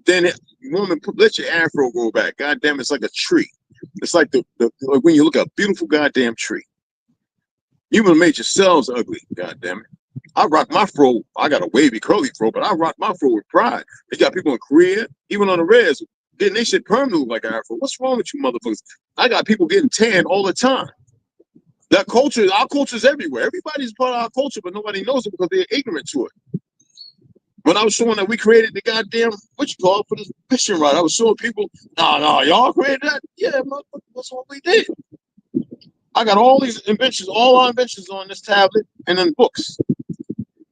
S1: then woman, let your afro grow back. God damn, it's like a tree. It's like like when you look at a beautiful goddamn tree. You would have made yourselves ugly, god damn it. I rock my fro. I got a wavy curly fro, but I rock my fro with pride. They got people in Korea, even on the reds, getting they shit permanent like an afro. What's wrong with you motherfuckers? I got people getting tan all the time. That culture, our culture is everywhere. Everybody's part of our culture, but nobody knows it because they're ignorant to it. When I was showing that we created the goddamn, what you call it, for this fishing rod, I was showing people, no, y'all created that? Yeah, motherfucker, that's what we did. I got all these inventions, all our inventions on this tablet and then books.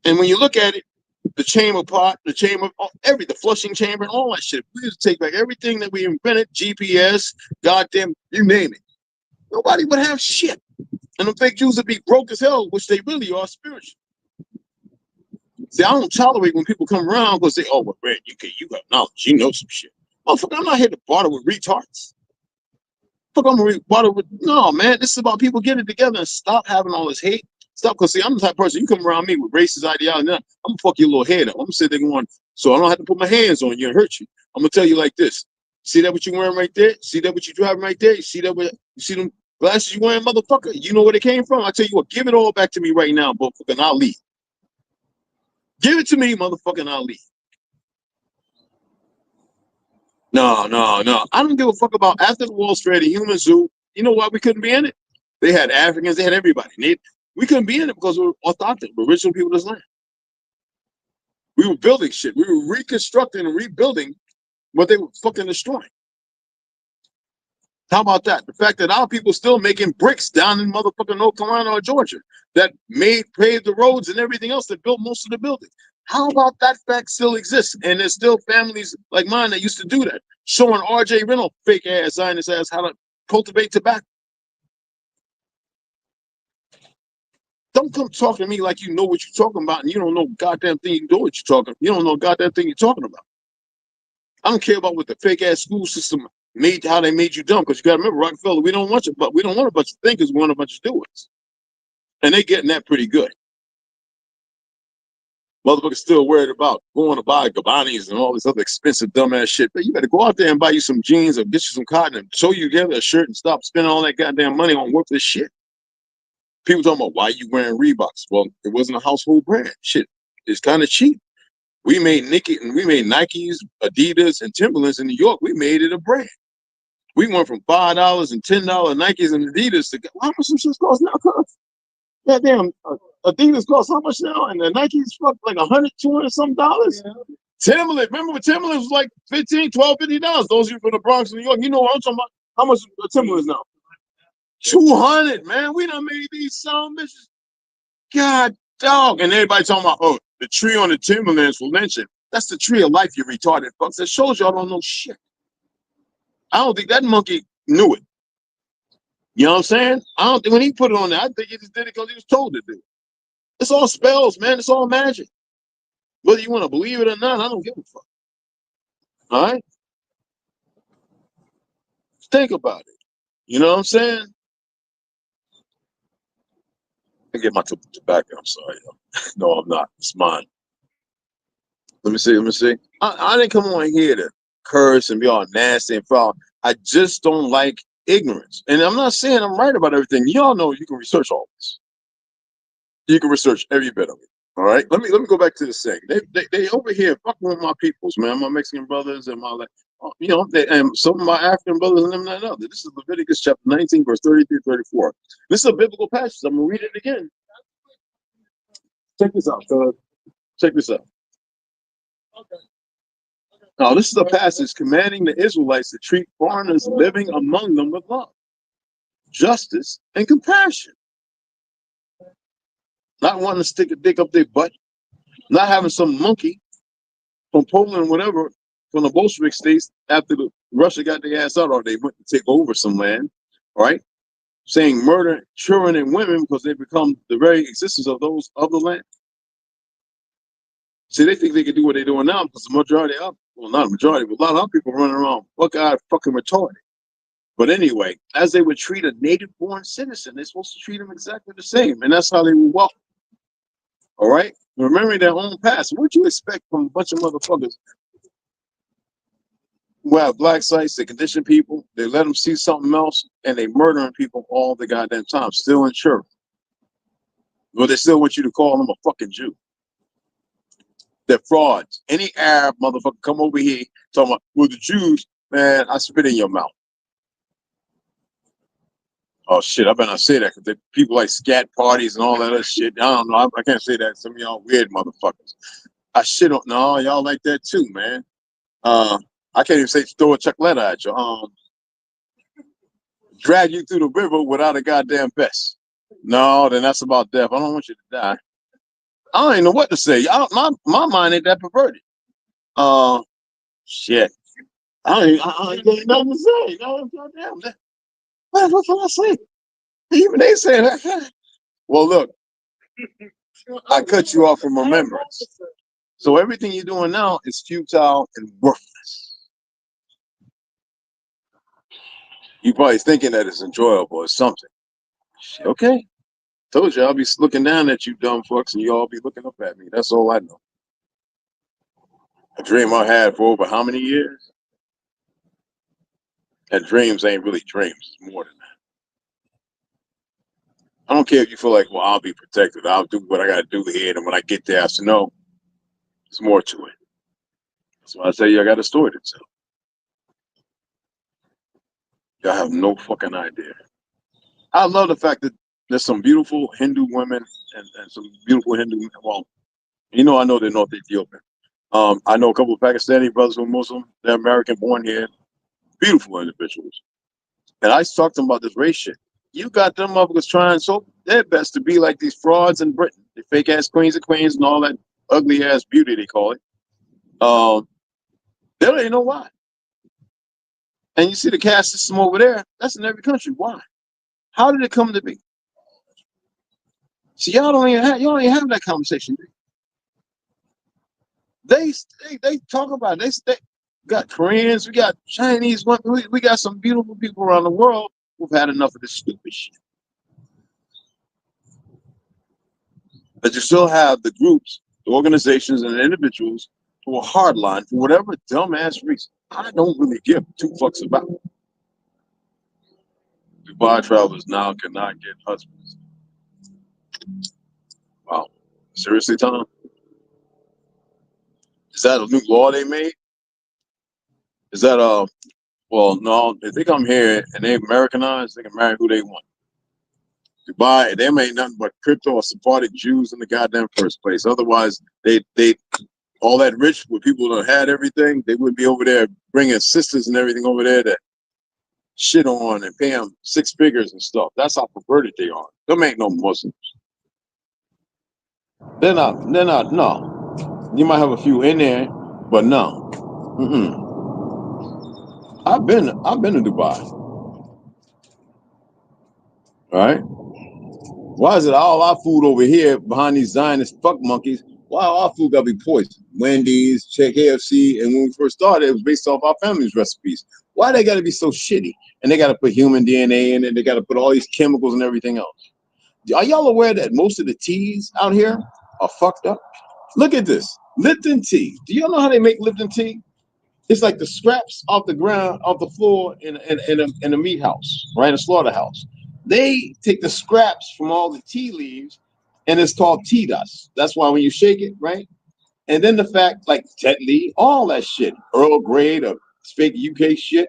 S1: And when you look at it, the chamber pot, the chamber, the flushing chamber, and all that shit. We used to take back everything that we invented, GPS, goddamn, you name it. Nobody would have shit. And the fake Jews would be broke as hell, which they really are spiritual. See, I don't tolerate when people come around because they, oh, well, man, you got knowledge, you know some shit. Motherfucker, I'm not here to barter with retards. Fuck, I'm gonna rebuttal with no, man. This is about people getting together and stop having all this hate. Stop, cause see, I'm the type of person. You come around me with racist ideology, I'm gonna fuck your little head up. I'm gonna sit there going, so I don't have to put my hands on you and hurt you. I'm gonna tell you like this. See that what you wearing right there? See that what you driving right there? You see that what you see them glasses you wearing, motherfucker? You know where they came from? I tell you what, give it all back to me right now, motherfucker, and I'll leave. Give it to me, motherfucker, and I'll leave. No, no, no. I don't give a fuck about after the Wall Street, the human zoo. You know why we couldn't be in it? They had Africans, they had everybody. We couldn't be in it because we were authentic, the original people of this land. We were building shit. We were reconstructing and rebuilding what they were fucking destroying. How about that? The fact that our people still making bricks down in motherfucking North Carolina or Georgia that paved the roads and everything else that built most of the buildings. How about that fact still exists? And there's still families like mine that used to do that. Showing RJ Reynolds fake ass Zionist ass how to cultivate tobacco. Don't come talking to me like you know what you're talking about and you don't know goddamn thing you know what you're talking. You don't know goddamn thing you're talking about. I don't care about what the fake ass school system made, how they made you dumb. Because you got to remember, Rockefeller, we don't want a bunch of thinkers. We want a bunch of doers, and they getting that pretty good. Motherfuckers still worried about going to buy Gabbani's and all this other expensive dumbass shit. But you better go out there and buy you some jeans or get you some cotton and sew you together a shirt and stop spending all that goddamn money on worthless shit. People talking about why you wearing Reeboks. Well, it wasn't a household brand. Shit, it's kind of cheap. We made Nikes, Adidas, and Timberlands in New York. We made it a brand. We went from $5 and $10 Nikes and Adidas to how much some shit cost now? Goddamn, Adidas cost how much now? And the Nikes fuck like $100, $200 some dollars. Yeah. Timberland, remember when Timberlands was like $15, $12, $50? Those of you from the Bronx, New York, you know what I'm talking about. How much Timberlands now? 200, man. We done made these sound bitches. God dog. And everybody talking about, oh, the tree on the Timberlands will lynch. That's the tree of life, you retarded fucks. That shows y'all don't know shit. I don't think that monkey knew it. You know what I'm saying? I don't think when he put it on there, I think he just did it because he was told to do it. It's all spells, man. It's all magic. Whether you want to believe it or not, I don't give a fuck. All right? Think about it. You know what I'm saying? I get my tobacco. I'm sorry. No, I'm not. It's mine. Let me see. I didn't come on here to curse and be all nasty and foul. I just don't like ignorance. And I'm not saying I'm right about everything. Y'all know you can research all this. You can research every bit of it. All right. Let me go back to the saying. They over here fucking with my peoples, man. My Mexican brothers and my and some of my African brothers and them that other. This is Leviticus chapter 19, verse 33, 34. This is a biblical passage. I'm gonna read it again. Check this out, cuz. Check this out. Now, this is a passage commanding the Israelites to treat foreigners living among them with love, justice, and compassion. Not wanting to stick a dick up their butt, not having some monkey from Poland, whatever, from the Bolshevik states after Russia got their ass out or they went to take over some land, all right? Saying murder children and women because they become the very existence of those of the land. See, they think they can do what they're doing now because the majority of, well, not a majority, but a lot of people running around fucking retarded. But anyway, as they would treat a native-born citizen, they're supposed to treat them exactly the same, and that's how they were welcome. All right? Remembering their own past. What you expect from a bunch of motherfuckers who have black sites, they condition people, they let them see something else, and they murdering people all the goddamn time, still in church. But they still want you to call them a fucking Jew. They're frauds. Any Arab motherfucker come over here talking about, well, the Jews, man, I spit in your mouth. Oh shit, I better not say that because people like scat parties and all that other shit. I don't know. I can't say that. Some of y'all weird motherfuckers. I shit on no, y'all like that too, man. I can't even say throw a chocolate at you. Drag you through the river without a goddamn vest. No, then that's about death. I don't want you to die. I don't even know what to say. My mind ain't that perverted. Shit. I ain't nothing to say. No, goddamn. What can I say? Even they say that. Well, look, I cut you off from remembrance. So everything you're doing now is futile and worthless. You probably thinking that it's enjoyable or something. Okay. Told you I'll be looking down at you dumb fucks and you all be looking up at me. That's all I know. A dream I had for over how many years? And dreams ain't really dreams. It's more than that. I don't care if you feel like, well, I'll be protected. I'll do what I got to do here. And when I get there, I say, no, there's more to it. That's why I tell you I got a story to tell. Y'all have no fucking idea. I love the fact that there's some beautiful Hindu women and some beautiful Hindu, well, you know, I know they're North Ethiopian. I know a couple of Pakistani brothers who are Muslim. They're American born here. Beautiful individuals. And I talked to them about this race shit. You got them motherfuckers trying so their best to be like these frauds in Britain. The fake ass queens of queens and all that ugly ass beauty they call it. They don't even know why. And you see the caste system over there, that's in every country. Why? How did it come to be? See, y'all don't even have that conversation. They talk about it. They got Koreans, we got Chinese, we got some beautiful people around the world who've had enough of this stupid shit. But you still have the groups, the organizations, and the individuals who are hardline for whatever dumbass reason. I don't really give two fucks about. Dubai travelers now cannot get husbands. Wow. Seriously, Tom? Is that a new law they made? Is that well, no, if they come here and they Americanized, they can marry who they want. Dubai, they ain't nothing but crypto or Sephardic Jews in the goddamn first place. Otherwise, they all that rich with people that had everything, they would be over there bringing sisters and everything over there to shit on and pay them 6 figures and stuff. That's how perverted they are. Them ain't no Muslims. They're not, no. You might have a few in there, but no. I've been to Dubai. All right. Why is it all our food over here behind these Zionist fuck monkeys? Why our food gotta be poisoned? Wendy's, KFC, and when we first started, it was based off our family's recipes. Why they gotta be so shitty? And they gotta put human DNA in it. They gotta put all these chemicals and everything else. Are y'all aware that most of the teas out here are fucked up? Look at this. Lipton tea. Do y'all know how they make Lipton tea? It's like the scraps off the ground, off the floor in a meat house, right? A slaughterhouse. They take the scraps from all the tea leaves, and it's called tea dust. That's why when you shake it, right? And then the fact, like Tetley, all that shit, Earl Grey, the fake UK shit.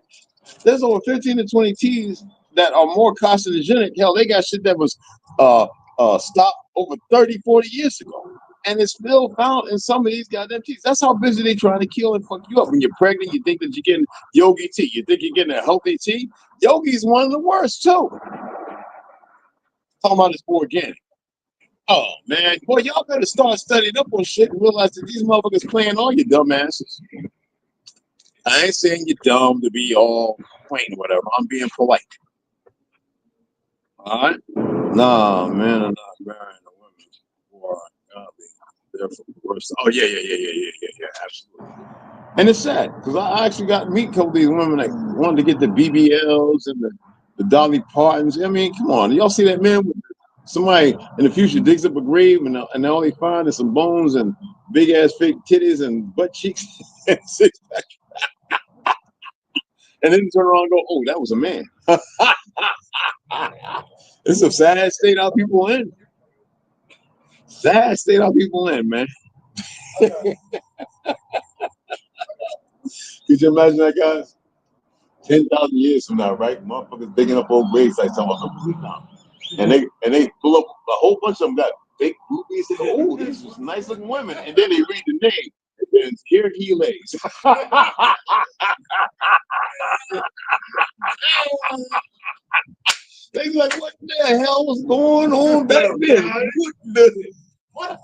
S1: There's over 15 to 20 teas that are more carcinogenic. Hell, they got shit that was stopped over 30, 40 years ago. And it's still found in some of these goddamn teas. That's how busy they trying to kill and fuck you up. When you're pregnant, you think that you're getting yogi tea. You think you're getting a healthy tea. Yogi's one of the worst, too. Talking about it's organic. Oh, man. Boy, y'all better start studying up on shit and realize that these motherfuckers playing all you dumbasses. I ain't saying you're dumb to be all quaint or whatever. I'm being polite. All right? Nah, man, I'm not marrying a woman who are godly. They're for the worst. Oh, yeah, absolutely. And it's sad because I actually got to meet a couple of these women that wanted to get the BBLs and the Dolly Partons. I mean, come on. Y'all see that man with somebody in the future digs up a grave and all they find is some bones and big ass fake titties and butt cheeks and six pack. And then turn around and go, oh, that was a man. It's a sad state our people in. Sad state our people in, man. Could you imagine that, guys? 10,000 years from now, right? Motherfuckers digging up old graves like some of them now. And they pull up a whole bunch of them got fake groupies. They go, oh, these was nice looking women. And then they read the name. And then here he lays. They be like, what the hell was going on back then? What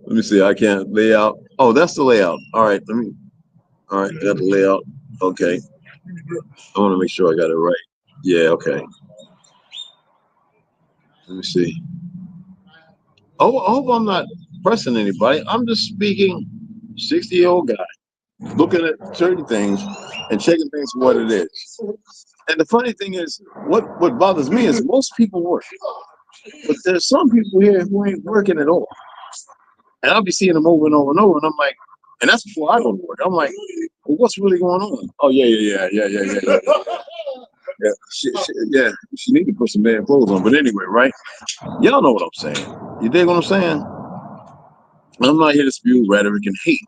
S1: Let me see. I can't lay out. Oh, that's the layout. All right. All right. Got the layout. Okay. I want to make sure I got it right. Yeah. Okay. Let me see. Oh, I hope I'm not pressing anybody. I'm just speaking 60-year-old guy. looking at certain things and checking things for what it is. And the funny thing is, what bothers me is most people work, but there's some people here who ain't working at all. And I'll be seeing them over and over and over, and I'm like, and that's before I go to work. I'm like, well, what's really going on? Oh yeah. Yeah, she need to put some damn clothes on. But anyway, right? Y'all know what I'm saying. You dig what I'm saying? I'm not here to spew rhetoric and hate.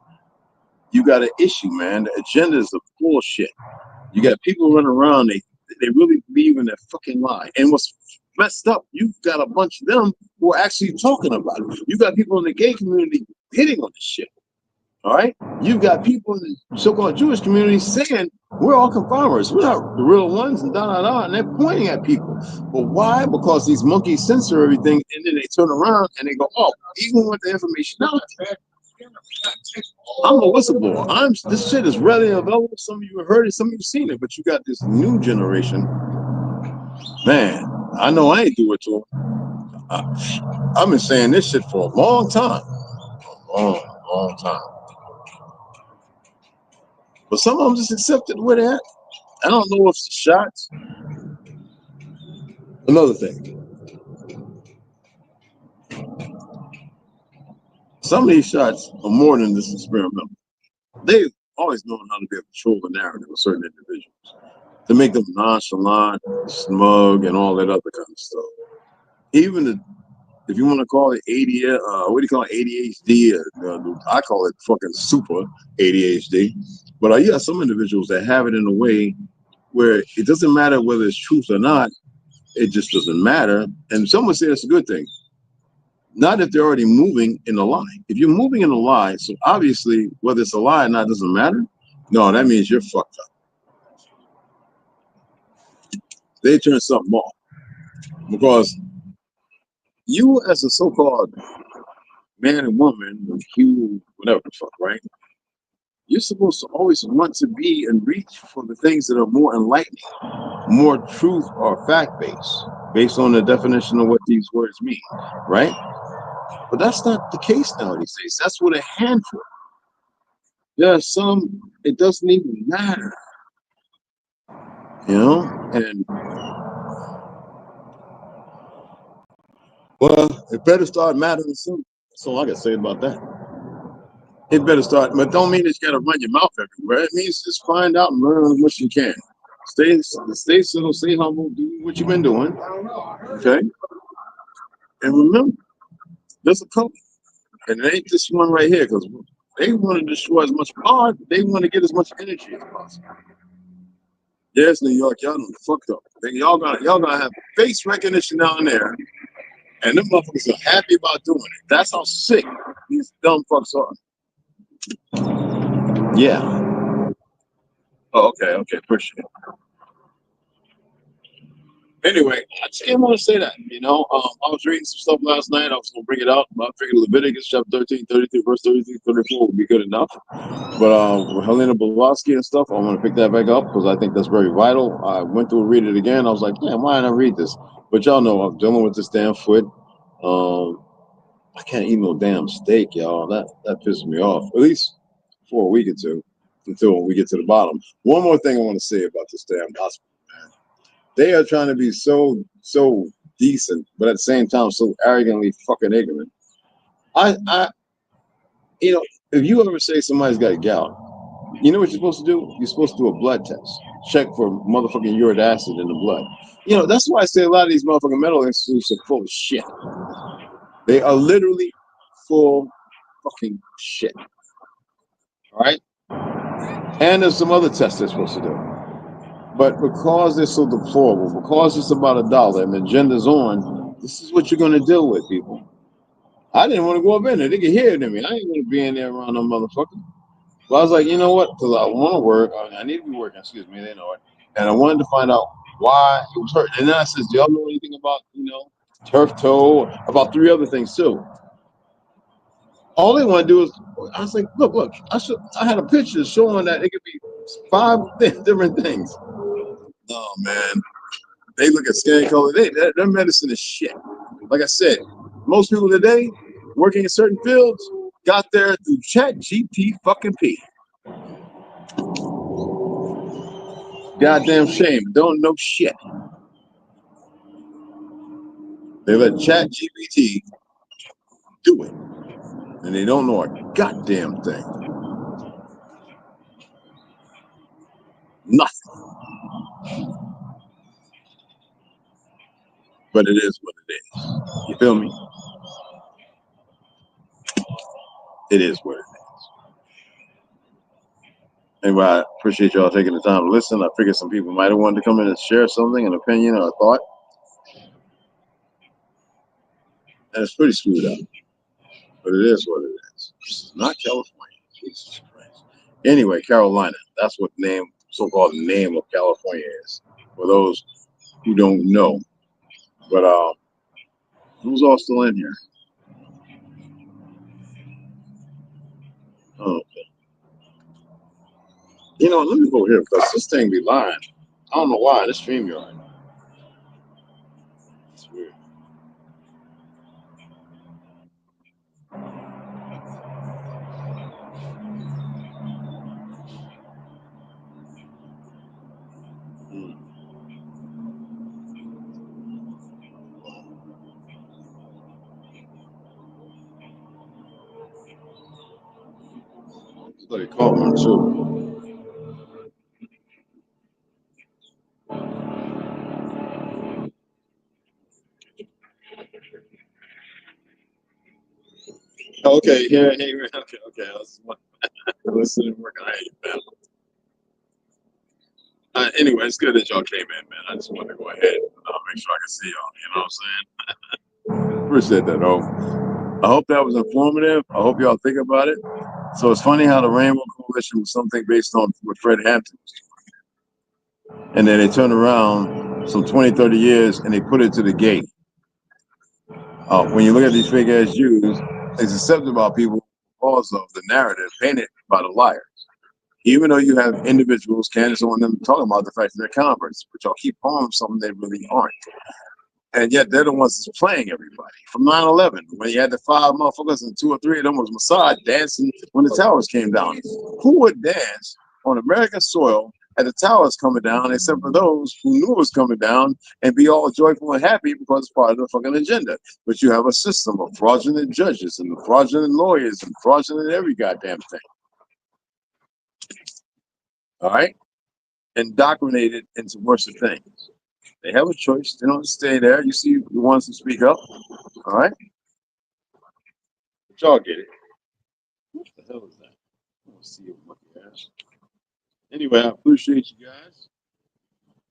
S1: You got an issue, man. The agenda is the bullshit. You got people running around, they really believe in that fucking lie. And what's messed up, you've got a bunch of them who are actually talking about it. You got people in the gay community hitting on this shit. All right? You've got people in the so-called Jewish community saying we're all conformers. We're not the real ones, and and they're pointing at people. But why? Because these monkeys censor everything, and then they turn around and they go, oh, even with the information out there. I'm a whistleblower. This shit is readily available. Some of you have heard it, some of you have seen it, but you got this new generation. Man, I know I ain't do it to them. I've been saying this shit for a long time. Long time. But some of them just accepted where they're at. I don't know if it's the shots. Another thing. Some of these shots are more than just experimental. They've always known how to be able to control the narrative of certain individuals to make them nonchalant, smug, and all that other kind of stuff. Even if you want to call it what do you call it, ADHD? I call it fucking super ADHD. But you got some individuals that have it in a way where it doesn't matter whether it's truth or not. It just doesn't matter. And some would say that's a good thing. Not if they're already moving in a lie. If you're moving in a lie, so obviously whether it's a lie or not doesn't matter. No, that means you're fucked up. They turn something off. Because you as a so-called man and woman, whatever the fuck, right? You're supposed to always want to be and reach for the things that are more enlightening, more truth or fact-based, based on the definition of what these words mean, right? But that's not the case nowadays. That's what a handful. There are some, it doesn't even matter, and well, it better start mattering soon. That's all I gotta say about that. It better start, but don't mean that you gotta run your mouth everywhere. It means just find out and learn as much as you can. Stay still, stay humble, do what you've been doing. Okay? And remember, there's a couple. And it ain't this one right here, because they want to destroy as much power, they want to get as much energy as possible. Yes, New York, y'all done fucked up. Y'all gonna have face recognition down there, and them motherfuckers are happy about doing it. That's how sick these dumb fucks are. Yeah. Oh, okay, appreciate it. Anyway, I just didn't want to say that, I was reading some stuff last night. I was going to bring it out. I figured Leviticus chapter 13, 33, verse 33, 34 would be good enough. But with Helena Blavatsky and stuff, I want to pick that back up because I think that's very vital. I went through and read it again. I was like, yeah, why didn't I read this? But y'all know I'm dealing with this damn foot. I can't eat no damn steak, y'all. That pisses me off, at least for a week or two until we get to the bottom. One more thing I want to say about this damn hospital, man. They are trying to be so decent, but at the same time so arrogantly fucking ignorant. If you ever say somebody's got gout, you know what you're supposed to do? You're supposed to do a blood test, check for motherfucking uric acid in the blood. That's why I say a lot of these motherfucking mental institutes are full of shit. They are literally full fucking shit. All right, and there's some other tests they're supposed to do. But because they're so deplorable, because it's about $1 and the agenda's on, this is what you're going to deal with, people. I didn't want to go up in there. They could hear it in me. I ain't going to be in there around them motherfuckers. But I was like, you know what? Because I want to work. I need to be working. Excuse me. They know it. And I wanted to find out why it was hurt. And then I said, do y'all know anything about, turf toe? About 3 other things, too. All they want to do is, I was like, look. I had a picture showing that it could be 5 different things. Oh man, they look at skin color. Their medicine is shit. Like I said, most people today working in certain fields got there through Chat GPT fucking P. Goddamn shame. Don't know shit. They let Chat GPT do it, and they don't know a goddamn thing. Nothing. But it is what it is. You feel me? It is what it is. Anyway, I appreciate y'all taking the time to listen. I figured some people might have wanted to come in and share something, an opinion or a thought. And it's pretty screwed up. But it is what it is. It's not California. Jesus Christ. Anyway, Carolina. That's what the name, so-called name of California is. For those who don't know. But who's all still in here? Oh, okay. You know, let me go here because this thing be lying. I don't know why. This StreamYard. It's weird. Somebody called one too. Okay, yeah, hey, okay. I was listening, working. I hate that. Anyway, it's good that y'all came in, man. I just wanted to go ahead and make sure I can see y'all. You know what I'm saying? Appreciate that, though. I hope that was informative. I hope y'all think about it. So it's funny how the Rainbow Coalition was something based on what Fred Hampton was doing. And then they turned around some 20, 30 years and they put it to the gate. When you look at these fake ass Jews, it's accepted about people because of the narrative painted by the liars. Even though you have individuals, Candace on them talking about the fact that they're converts, but y'all keep calling them something they really aren't. And yet they're the ones that's playing everybody. From 9/11, when you had the 5 motherfuckers and 2 or 3 of them was Mossad dancing when the towers came down. Who would dance on American soil at the towers coming down, except for those who knew it was coming down and be all joyful and happy because it's part of the fucking agenda? But you have a system of fraudulent judges and fraudulent lawyers and fraudulent every goddamn thing. All right? Indoctrinated into worse things. They have a choice. They don't stay there. You see the ones who speak up. All right? But y'all get it. What the hell is that? I don't see it with my ass. Anyway, I appreciate you guys.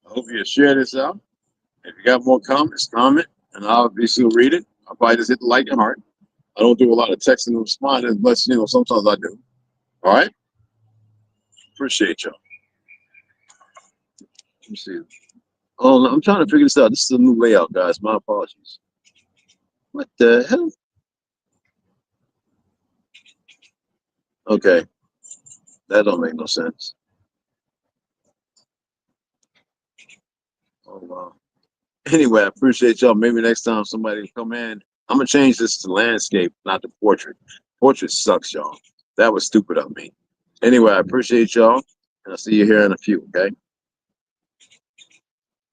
S1: I hope you share this out. If you got more comments, comment, and I'll obviously read it. I'll probably just hit the like and heart. I don't do a lot of texting and responding, but sometimes I do. All right? Appreciate y'all. Let me see. Oh, I'm trying to figure this out. This is a new layout, guys. My apologies. What the hell? Okay. That don't make no sense. Oh, wow. Anyway, I appreciate y'all. Maybe next time somebody will come in. I'm going to change this to landscape, not the portrait. Portrait sucks, y'all. That was stupid of me. Anyway, I appreciate y'all. And I'll see you here in a few, okay?